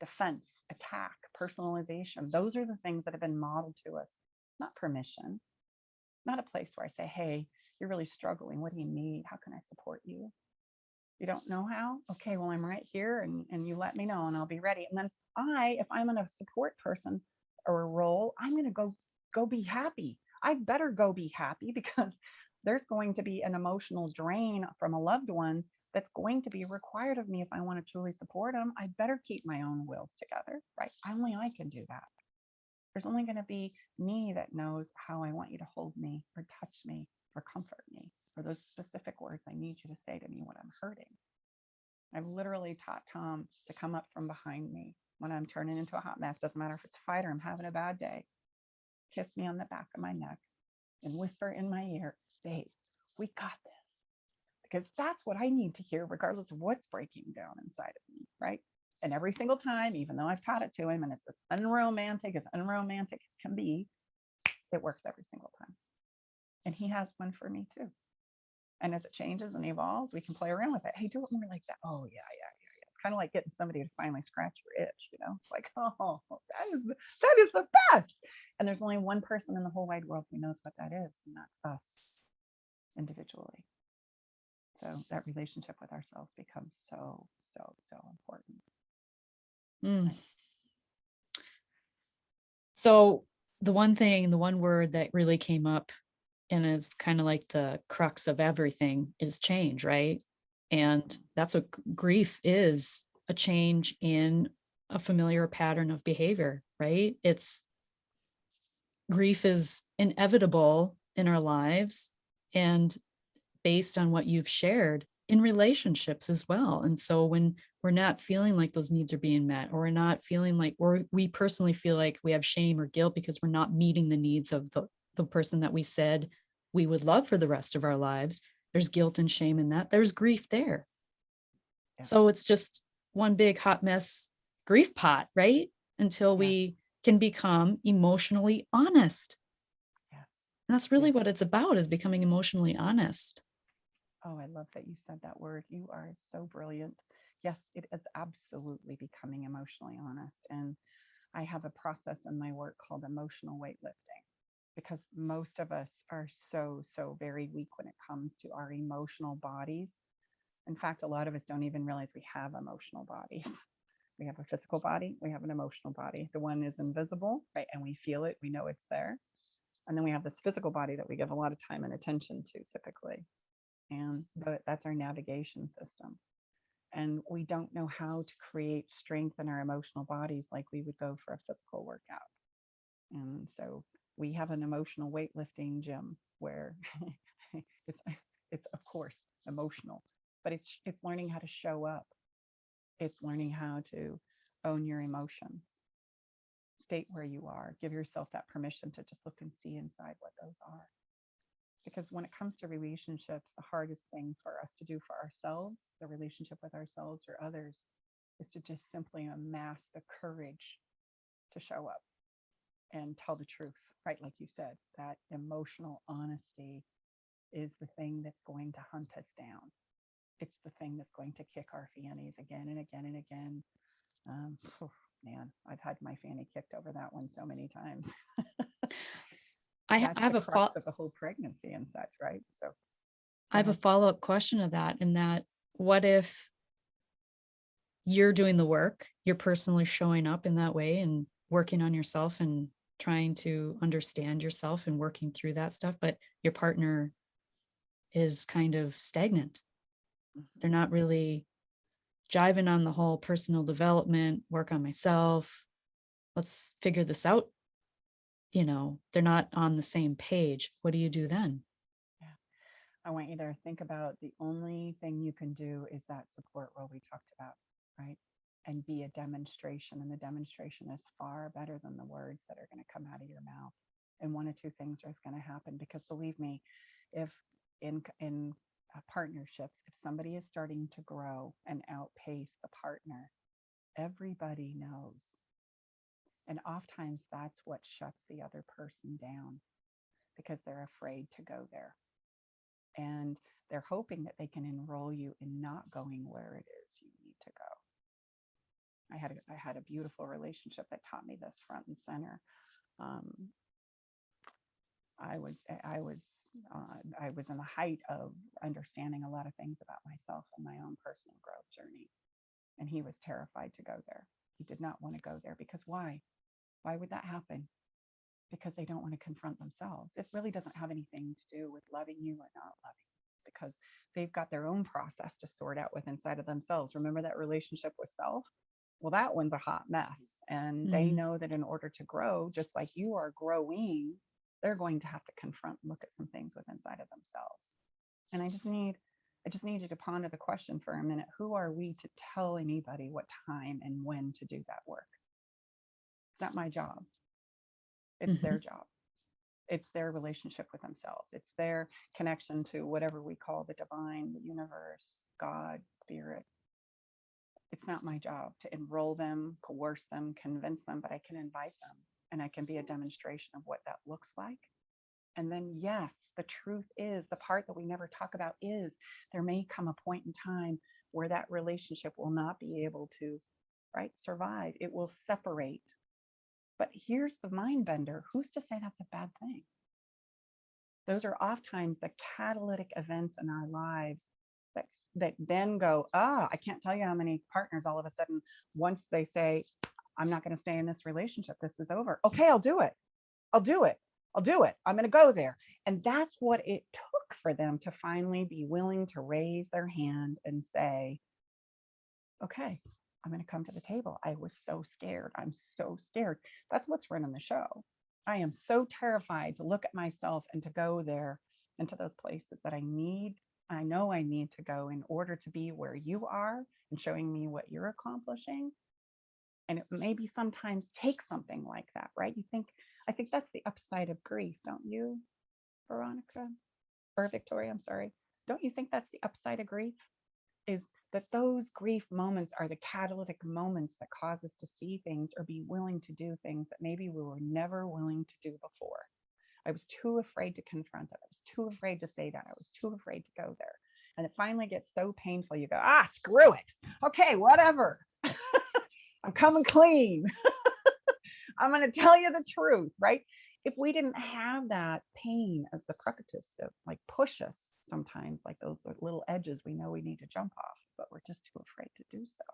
defense, attack, personalization. Those are the things that have been modeled to us, not permission, not a place where I say, hey, you're really struggling. What do you need? How can I support you? You don't know how? Okay, well, I'm right here, and you let me know and I'll be ready. And then if I'm in a support person or a role, I'm going to go be happy. I better go be happy because there's going to be an emotional drain from a loved one that's going to be required of me if I want to truly support them. I better keep my own wills together, right? Only I can do that. There's only going to be me that knows how I want you to hold me or touch me or comfort me, or those specific words I need you to say to me when I'm hurting. I've literally taught Tom to come up from behind me when I'm turning into a hot mess. Doesn't matter if it's a fight or I'm having a bad day. Kiss me on the back of my neck and whisper in my ear, babe, we got this. Because that's what I need to hear, regardless of what's breaking down inside of me, right? And every single time, even though I've taught it to him and it's as unromantic can be, it works every single time. And he has one for me too. And as it changes and evolves, we can play around with it. Hey, do it more like that. Oh, yeah. It's kind of like getting somebody to finally scratch your itch, It's like, oh, that is the best. And there's only one person in the whole wide world who knows what that is, and that's us individually. So that relationship with ourselves becomes so, so, so important. Mm. So the one word that really came up and is kind of like the crux of everything is change, right? And that's what grief is, a change in a familiar pattern of behavior, right? Grief is inevitable in our lives and based on what you've shared in relationships as well. And so when we're not feeling like those needs are being met, or we're not feeling like, or we personally feel like we have shame or guilt because we're not meeting the needs of the person that we said we would love for the rest of our lives, there's guilt and shame in that. There's grief there. Yeah. So it's just one big hot mess grief pot, right? Until we can become emotionally honest. Yes. And that's really what it's about, is becoming emotionally honest. Oh, I love that you said that word. You are so brilliant. Yes, it is absolutely becoming emotionally honest. And I have a process in my work called emotional weightlifting. because most of us are so very weak when it comes to our emotional bodies. In fact, a lot of us don't even realize we have emotional bodies. We have a physical body, we have an emotional body. The one is invisible, right? And we feel it, we know it's there. And then we have this physical body that we give a lot of time and attention to typically. And that's our navigation system. And we don't know how to create strength in our emotional bodies like we would go for a physical workout. And so we have an emotional weightlifting gym where it's it's of course emotional, but it's learning how to show up. It's learning how to own your emotions, state where you are, give yourself that permission to just look and see inside what those are. Because when it comes to relationships, the hardest thing for us to do for ourselves, the relationship with ourselves or others, is to just simply amass the courage to show up and tell the truth, right? Like you said, that emotional honesty is the thing that's going to hunt us down. It's the thing that's going to kick our fannies again and again and again. Oh, man, I've had my fanny kicked over that one so many times. I That's have the a crux of the whole pregnancy and such, right? So I have a follow-up question of that, in that what if you're doing the work, you're personally showing up in that way and working on yourself and trying to understand yourself and working through that stuff, but your partner is kind of stagnant. They're not really jiving on the whole personal development, work on myself, let's figure this out. They're not on the same page. What do you do then? Yeah. I want you to think about the only thing you can do is that support role we talked about, right? And be a demonstration. And the demonstration is far better than the words that are going to come out of your mouth. And one of two things is going to happen, because believe me, if in partnerships, if somebody is starting to grow and outpace the partner, everybody knows. And oftentimes that's what shuts the other person down, because they're afraid to go there. And they're hoping that they can enroll you in not going where it is you need to go. I had a beautiful relationship that taught me this front and center. I was in the height of understanding a lot of things about myself and my own personal growth journey, and he was terrified to go there. He did not want to go there, because why? Why would that happen? Because they don't want to confront themselves. It really doesn't have anything to do with loving you or not loving you, because they've got their own process to sort out with inside of themselves. Remember that relationship with self? Well, that one's a hot mess. And they know that in order to grow, just like you are growing, they're going to have to confront and look at some things with inside of themselves. And I just need you to ponder the question for a minute. Who are we to tell anybody what time and when to do that work? It's not my job. It's their job. It's their relationship with themselves. It's their connection to whatever we call the divine, the universe, God, spirit. It's not my job to enroll them, coerce them, convince them, but I can invite them, and I can be a demonstration of what that looks like. And then, yes, the truth is, the part that we never talk about is, there may come a point in time where that relationship will not be able to, right, survive. It will separate. But here's the mind bender. Who's to say that's a bad thing? Those are oftentimes the catalytic events in our lives that then go, I can't tell you how many partners all of a sudden, once they say, I'm not going to stay in this relationship, this is over. Okay, I'll do it. I'm going to go there. And that's what it took for them to finally be willing to raise their hand and say, okay, I'm going to come to the table. I was so scared. I'm so scared. That's what's running the show. I am so terrified to look at myself and to go there into those places that I know I need to go in order to be where you are and showing me what you're accomplishing. And it maybe sometimes takes something like that, right? I think that's the upside of grief, don't you, Veronica? Or Victoria, I'm sorry. Don't you think that's the upside of grief? Is that those grief moments are the catalytic moments that cause us to see things or be willing to do things that maybe we were never willing to do before. I was too afraid to confront it. I was too afraid to say that. I was too afraid to go there. And it finally gets so painful, you go, screw it. Okay, whatever. I'm coming clean. I'm going to tell you the truth, right? if we didn't have that pain as the crocus to like push us sometimes, like those little edges we know we need to jump off, but we're just too afraid to do so,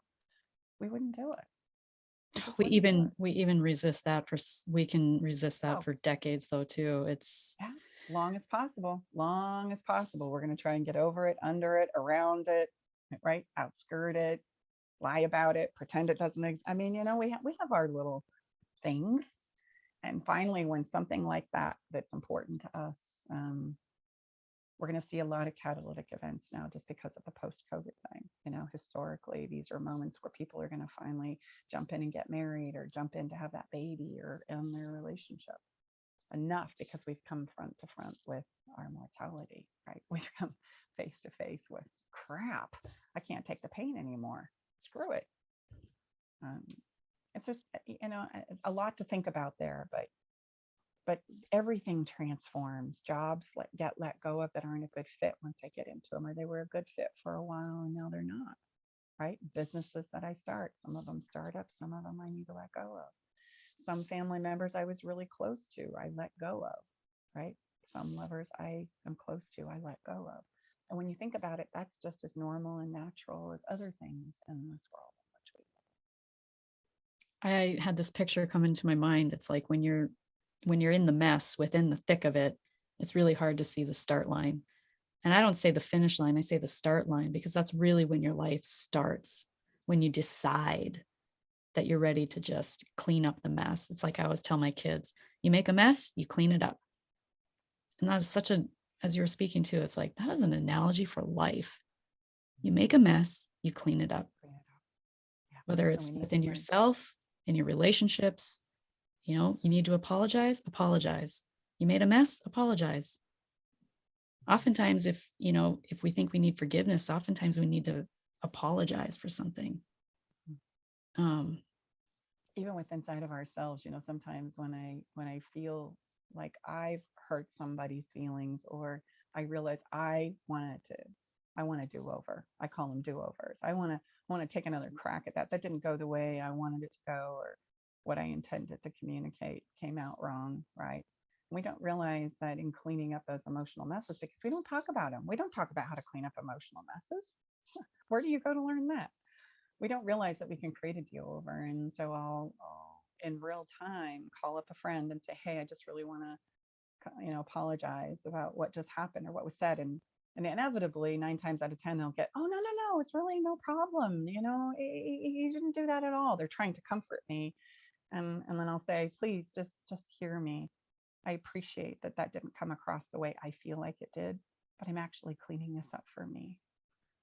we wouldn't do it. We just We wouldn't do it. even resist that we can resist that Oh, for decades though too. It's yeah, long as possible, long as possible. We're going to try and get over it, under it, around it, right? Outskirt it, lie about it, pretend it doesn't exist. I mean, we have our little things. And finally, when something like that's important to us, we're going to see a lot of catalytic events now just because of the post-COVID thing. Historically, these are moments where people are going to finally jump in and get married, or jump in to have that baby, or end their relationship. Enough, because we've come front to front with our mortality, right? We've come face to face with crap. I can't take the pain anymore. Screw it. It's just, a lot to think about there, but everything transforms. Jobs get let go of that aren't a good fit once I get into them, or they were a good fit for a while and now they're not, right? Businesses that I start, some of them startups, some of them I need to let go of. Some family members I was really close to, I let go of, right? Some lovers I am close to, I let go of. And when you think about it, that's just as normal and natural as other things in this world in which we I had this picture come into my mind. It's like when you're in the mess, within the thick of it, it's really hard to see the start line. And I don't say the finish line, I say the start line, because that's really when your life starts, when you decide that you're ready to just clean up the mess. It's like I always tell my kids, you make a mess, you clean it up. And that was such as you were speaking to, it's like, that is an analogy for life. You make a mess, you clean it up, clean it up. Yeah. whether And it's we need to within learn. yourself, in your relationships. You need to apologize. You made a mess, apologize. Oftentimes, if we think we need forgiveness, oftentimes we need to apologize for something. Even with inside of ourselves, sometimes when I feel like I've hurt somebody's feelings, or I realize I want to do over. I call them do-overs. I want to take another crack at that. That didn't go the way I wanted it to go, or what I intended to communicate came out wrong, right? We don't realize that in cleaning up those emotional messes, because we don't talk about them. We don't talk about how to clean up emotional messes. Where do you go to learn that? We don't realize that we can create a do-over. And so I'll in real time call up a friend and say, hey, I just really want to apologize about what just happened or what was said. And inevitably 9 times out of 10 they'll get, oh, no, it's really no problem, you didn't do that at all. They're trying to comfort me. And then I'll say, please just hear me. I appreciate that didn't come across the way I feel like it did, but I'm actually cleaning this up for me.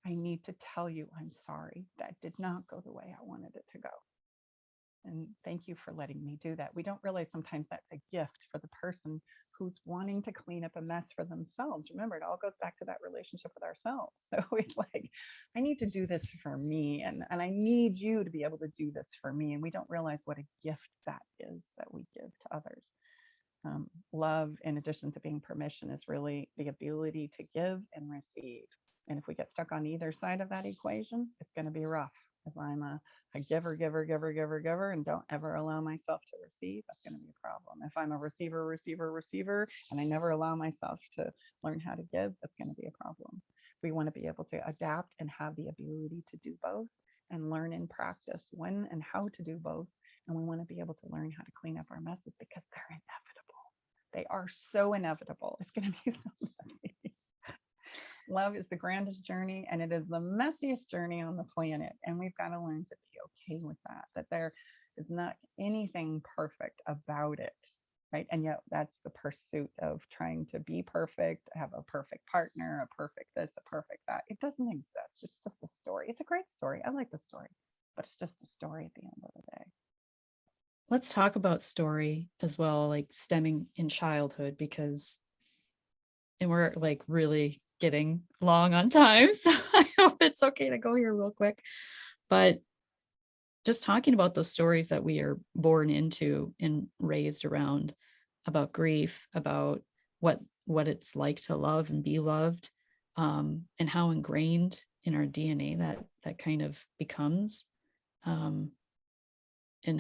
I need to tell you I'm sorry. That did not go the way I wanted it to go. And thank you for letting me do that. We don't realize sometimes that's a gift for the person who's wanting to clean up a mess for themselves. Remember, it all goes back to that relationship with ourselves. So it's like, I need to do this for me, and I need you to be able to do this for me. And we don't realize what a gift that is that we give to others. Love, in addition to being permission, is really the ability to give and receive. And if we get stuck on either side of that equation, it's going to be rough. If I'm a giver, and don't ever allow myself to receive, that's going to be a problem. If I'm a receiver, and I never allow myself to learn how to give, that's going to be a problem. We want to be able to adapt and have the ability to do both, and learn and practice when and how to do both. And we want to be able to learn how to clean up our messes, because they're inevitable. They are so inevitable. It's going to be so messy. Love is the grandest journey, and it is the messiest journey on the planet. And we've got to learn to be okay with that there is not anything perfect about it, right? And yet that's the pursuit of trying to be perfect, have a perfect partner, a perfect this, a perfect that. It doesn't exist. It's just a story. It's a great story. I like the story, but it's just a story at the end of the day. Let's talk about story as well, like stemming in childhood, and we're like really getting long on time. So I hope it's okay to go here real quick. But just talking about those stories that we are born into and raised around, about grief, about what it's like to love and be loved, and how ingrained in our DNA that kind of becomes, and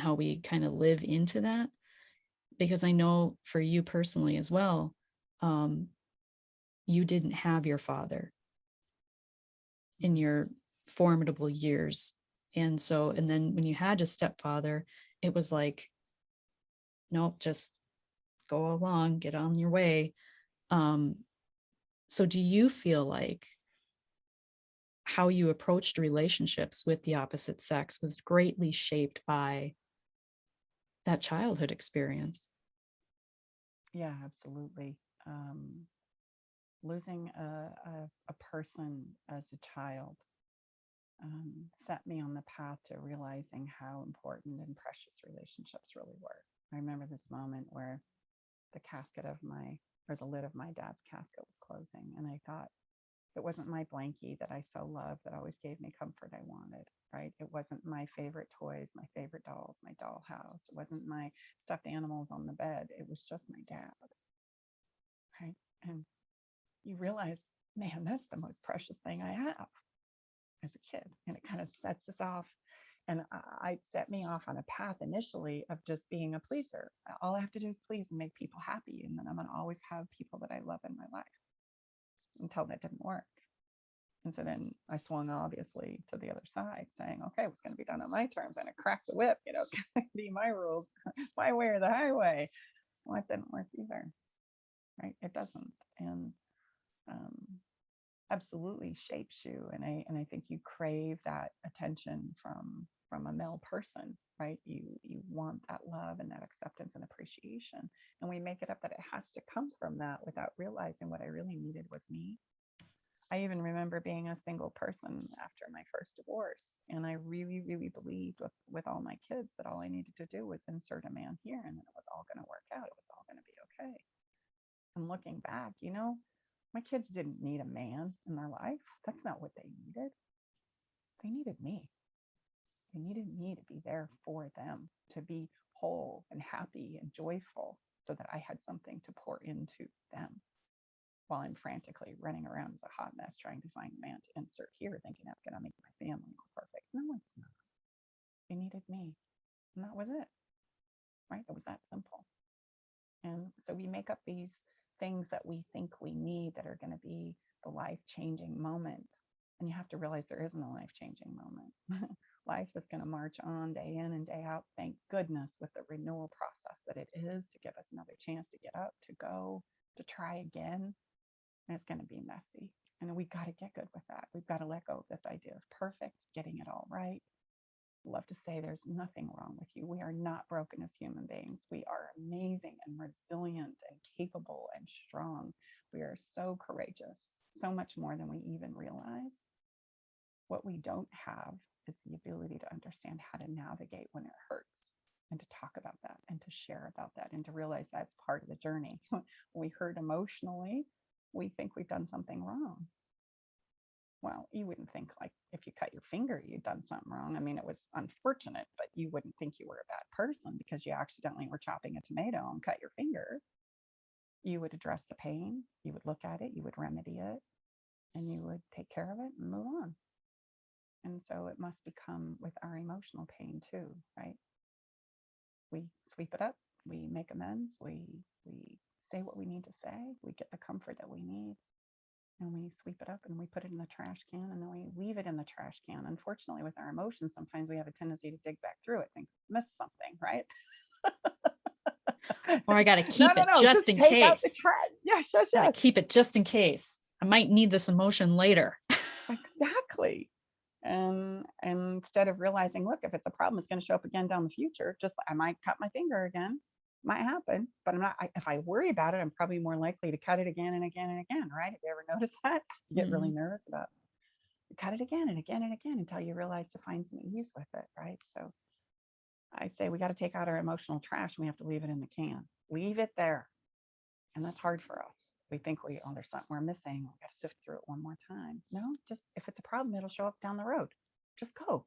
how we kind of live into that. because I know for you personally as well, you didn't have your father in your formidable years. And so, and then when you had a stepfather, it was like, nope, just go along, get on your way. So do you feel like how you approached relationships with the opposite sex was greatly shaped by that childhood experience? Yeah, absolutely. Losing a person as a child set me on the path to realizing how important and precious relationships really were. I remember this moment where the casket of my, or the lid of my dad's casket was closing. And I thought, it wasn't my blankie that I so loved that always gave me comfort I wanted, right? It wasn't my favorite toys, my favorite dolls, my dollhouse. It wasn't my stuffed animals on the bed. It was just my dad, right? And you realize, man, that's the most precious thing I have as a kid. And it kind of sets us off. And it set me off on a path initially of just being a pleaser. All I have to do is please and make people happy. And then I'm going to always have people that I love in my life, until that didn't work. And so then I swung obviously to the other side saying, okay, it was going to be done on my terms. And I cracked the whip, it's going to be my rules, my way or the highway. Well, it didn't work either, right? It doesn't. And absolutely shapes you. And I think you crave that attention from a male person, right? You want that love and that acceptance and appreciation. And we make it up that it has to come from that without realizing what I really needed was me. I even remember being a single person after my first divorce. And I really, really believed with all my kids that all I needed to do was insert a man here and then it was all going to work out. It was all going to be okay. And looking back, my kids didn't need a man in their life. That's not what they needed. They needed me. They needed me to be there for them, to be whole and happy and joyful so that I had something to pour into them while I'm frantically running around as a hot mess trying to find a man to insert here, thinking that's going to make my family more perfect. No, it's not. They needed me. And that was it, right? It was that simple. And so we make up these things that we think we need that are going to be the life-changing moment. And you have to realize there isn't a life-changing moment. Life is going to march on day in and day out, thank goodness, with the renewal process that it is, to give us another chance to get up, to go, to try again. And it's going to be messy. And we got to get good with that. We've got to let go of this idea of perfect, getting it all right. Love to say there's nothing wrong with you. We are not broken as human beings. We are amazing and resilient and capable and strong. We are so courageous, so much more than we even realize. What we don't have is the ability to understand how to navigate when it hurts, and to talk about that and to share about that and to realize that's part of the journey. When we hurt emotionally, we think we've done something wrong. Well, you wouldn't think, like, if you cut your finger, you'd done something wrong. I mean, it was unfortunate, but you wouldn't think you were a bad person because you accidentally were chopping a tomato and cut your finger. You would address the pain, you would look at it, you would remedy it, and you would take care of it and move on. And so it must become with our emotional pain too, right? We sweep it up, we make amends, we say what we need to say, we get the comfort that we need, and we sweep it up and we put it in the trash can, and then we leave it in the trash can. Unfortunately, with our emotions, sometimes we have a tendency to dig back through it, think, miss something, right? Or I got to No, keep no, it no, just just in take out the case. trash. Yes, yes, Got yes. to keep it just in case. I might need this emotion later. Exactly. And instead of realizing, look, if it's a problem, it's going to show up again down the future. Just, I might cut my finger again, might happen, but I'm not. If I worry about it, I'm probably more likely to cut it again and again and again. Right? Have you ever noticed that? You get really nervous about cut it again and again and again until you realize to find some ease with it. Right? So I say we got to take out our emotional trash and we have to leave it in the can. Leave it there, and that's hard for us. We think there's something we're missing. We got to sift through it one more time. No, just if it's a problem, it'll show up down the road. Just go.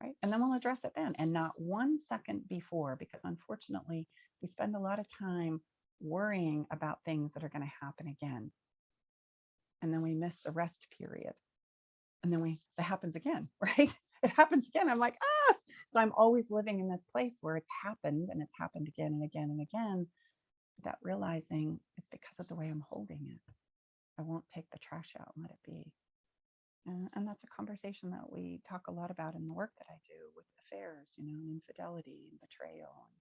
Right. And then we'll address it then. And not 1 second before, because unfortunately, we spend a lot of time worrying about things that are going to happen again. And then we miss the rest period. And then that happens again, right? It happens again. I'm like, yes. So I'm always living in this place where it's happened and it's happened again and again and again, without realizing it's because of the way I'm holding it. I won't take the trash out and let it be. And that's a conversation that we talk a lot about in the work that I do with affairs, and infidelity and betrayal. And,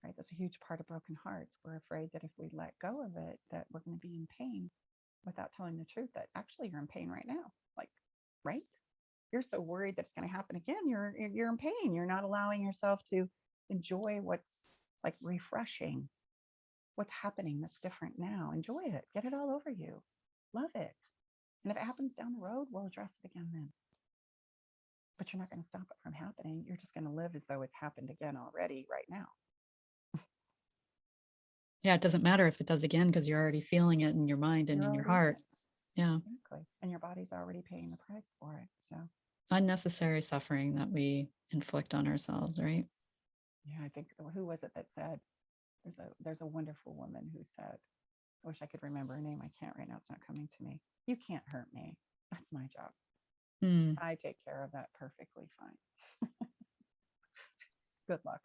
right, that's a huge part of broken hearts. We're afraid that if we let go of it, that we're going to be in pain, without telling the truth that actually you're in pain right now. Like, right? You're so worried that it's going to happen again. You're in pain. You're not allowing yourself to enjoy what's like refreshing, what's happening that's different now. Enjoy it. Get it all over you. Love it. And if it happens down the road, we'll address it again then. But you're not going to stop it from happening. You're just going to live as though it's happened again already right now. Yeah, it doesn't matter if it does again because you're already feeling it in your mind and in your heart. Yeah. Exactly. And your body's already paying the price for it. So unnecessary suffering that we inflict on ourselves, right? yeah, I think, who was it that said, there's a wonderful woman who said, I wish I could remember her name. I can't right now. It's not coming to me. You can't hurt me. That's my job. Hmm. I take care of that perfectly fine. Good luck.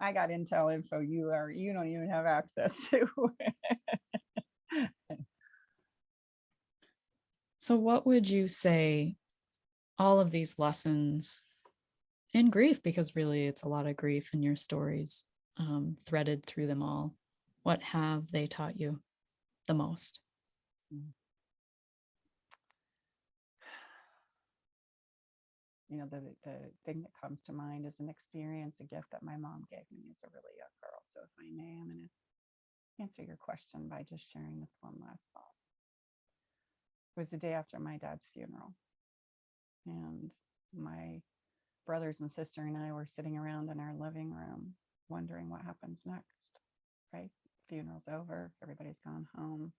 I got intel info you don't even have access to. So what would you say all of these lessons in grief, because really it's a lot of grief in your stories, threaded through them all, what have they taught you the most? The thing that comes to mind is an experience, a gift that my mom gave me as a really young girl. So if I may, I'm going to answer your question by just sharing this one last thought. It was the day after my dad's funeral, and my brothers and sister and I were sitting around in our living room wondering what happens next, right? Funeral's over, everybody's gone home,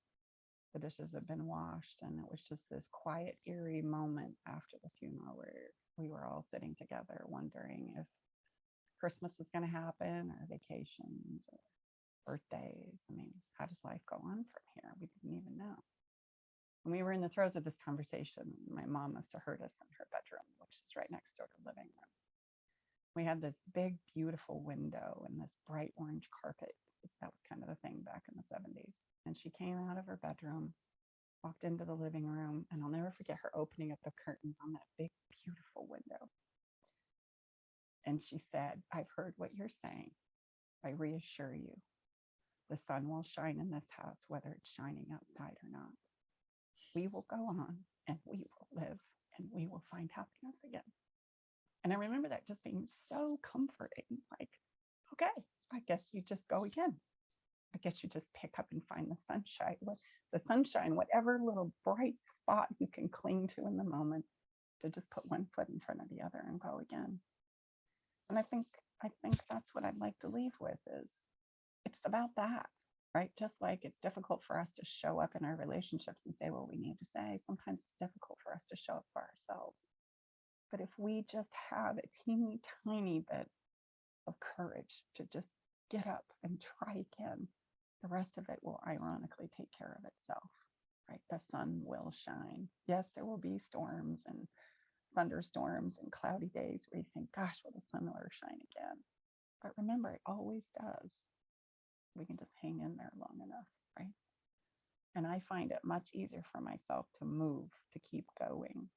the dishes have been washed, and it was just this quiet, eerie moment after the funeral where we were all sitting together wondering if Christmas is going to happen, or vacations, or birthdays. I mean, how does life go on from here? We didn't even know. When we were in the throes of this conversation, my mom must have heard us in her bedroom, which is right next door to the living room. We had this big, beautiful window and this bright orange carpet. That was kind of the thing back in the 70s. And she came out of her bedroom, walked into the living room, and I'll never forget her opening up the curtains on that big, beautiful window. And she said, I've heard what you're saying. I reassure you, the sun will shine in this house, whether it's shining outside or not. We will go on and we will live and we will find happiness again. And I remember that just being so comforting. Like, okay, I guess you just go again. I guess you just pick up and find the sunshine, whatever little bright spot you can cling to in the moment, to just put one foot in front of the other and go again. And I think that's what I'd like to leave with is it's about that, right? Just like it's difficult for us to show up in our relationships and say what we need to say, sometimes it's difficult for us to show up for ourselves. But if we just have a teeny tiny bit of courage to just get up and try again, the rest of it will ironically take care of itself, right? The sun will shine. Yes, there will be storms and thunderstorms and cloudy days where you think, gosh, will the sun ever shine again? But remember, it always does. We can just hang in there long enough, right? And I find it much easier for myself to move, to keep going,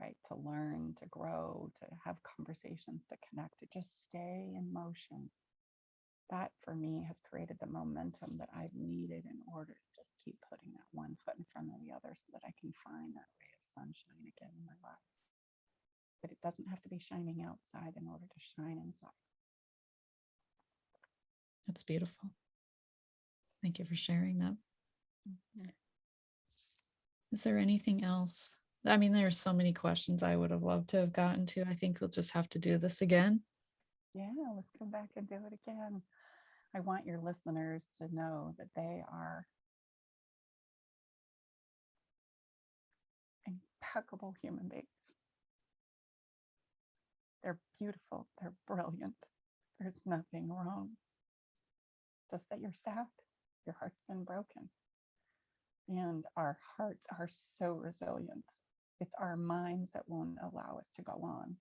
right? To learn, to grow, to have conversations, to connect, to just stay in motion. That for me has created the momentum that I've needed in order to just keep putting that one foot in front of the other so that I can find that ray of sunshine again in my life. But it doesn't have to be shining outside in order to shine inside. That's beautiful. Thank you for sharing that. Mm-hmm. Is there anything else? I mean, there's so many questions I would have loved to have gotten to. I think we'll just have to do this again. Yeah, let's come back and do it again. I want your listeners to know that they are impeccable human beings. They're beautiful. They're brilliant. There's nothing wrong. Just that you're sad. Your heart's been broken. And our hearts are so resilient. It's our minds that won't allow us to go on.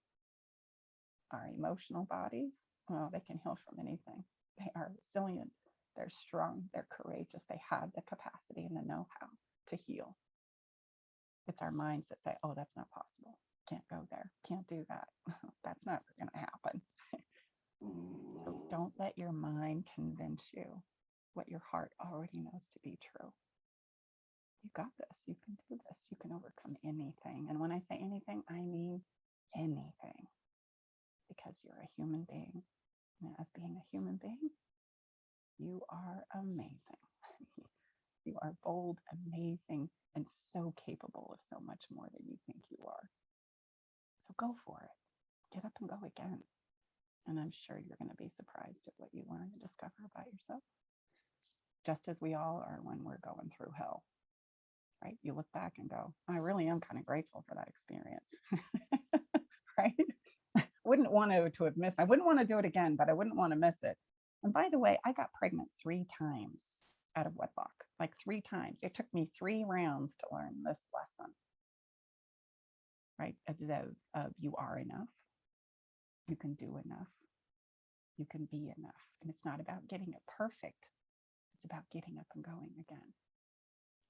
Our emotional bodies, oh, they can heal from anything. They are resilient. They're strong. They're courageous. They have the capacity and the know-how to heal. It's our minds that say, oh, that's not possible. Can't go there. Can't do that. That's not going to happen. So don't let your mind convince you what your heart already knows to be true. You got this. You can do this. You can overcome anything. And when I say anything, I mean anything, because you're a human being. And as being a human being, you are amazing. You are bold, amazing, and so capable of so much more than you think you are. So go for it. Get up and go again. And I'm sure you're going to be surprised at what you learn and discover about yourself. Just as we all are when we're going through hell, right? You look back and go, I really am kind of grateful for that experience, right? Wouldn't want to have missed. I wouldn't want to do it again, but I wouldn't want to miss it. And by the way, I got pregnant 3 times out of wedlock, like 3 times. It took me 3 rounds to learn this lesson, right? You are enough. You can do enough. You can be enough. And it's not about getting it perfect. It's about getting up and going again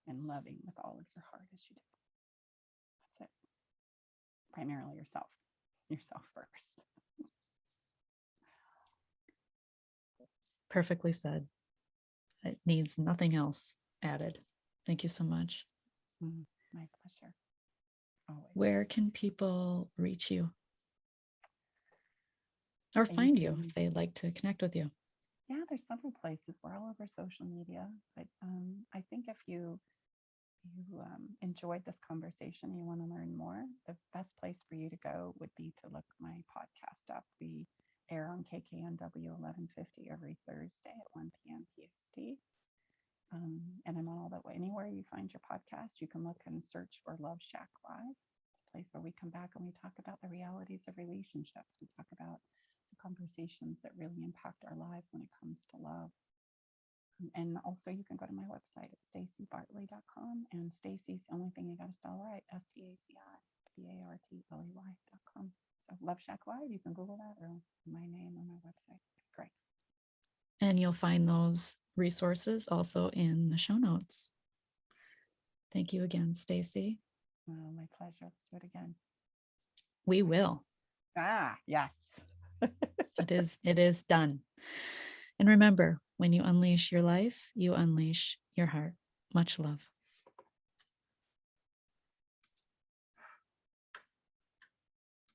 and loving with all of your heart as you do. That's it. Primarily yourself first. Perfectly said. It needs nothing else added. Thank you so much. My pleasure. Always. Where can people reach you or find you if they'd like to connect with you? Yeah, there's several places. We're all over social media. But I think if you enjoyed this conversation, you want to learn more, the best place for you to go would be to look my podcast up. We air on KKNW 1150 every Thursday at 1 p.m. PST. And I'm on all that way. Anywhere you find your podcast, you can look and search for Love Shack Live. It's a place where we come back and we talk about the realities of relationships. We talk about the conversations that really impact our lives when it comes to love. And also you can go to my website at stacibartley.com, and Staci's the only thing you got to spell right, STACIBARTLEY.com. So Love Shack Live, you can Google that, or my name on my website. Great. And you'll find those resources also in the show notes. Thank you again, Staci. Oh, my pleasure. Let's do it again. We will. Yes. It is done. And remember, when you unleash your life, you unleash your heart. Much love.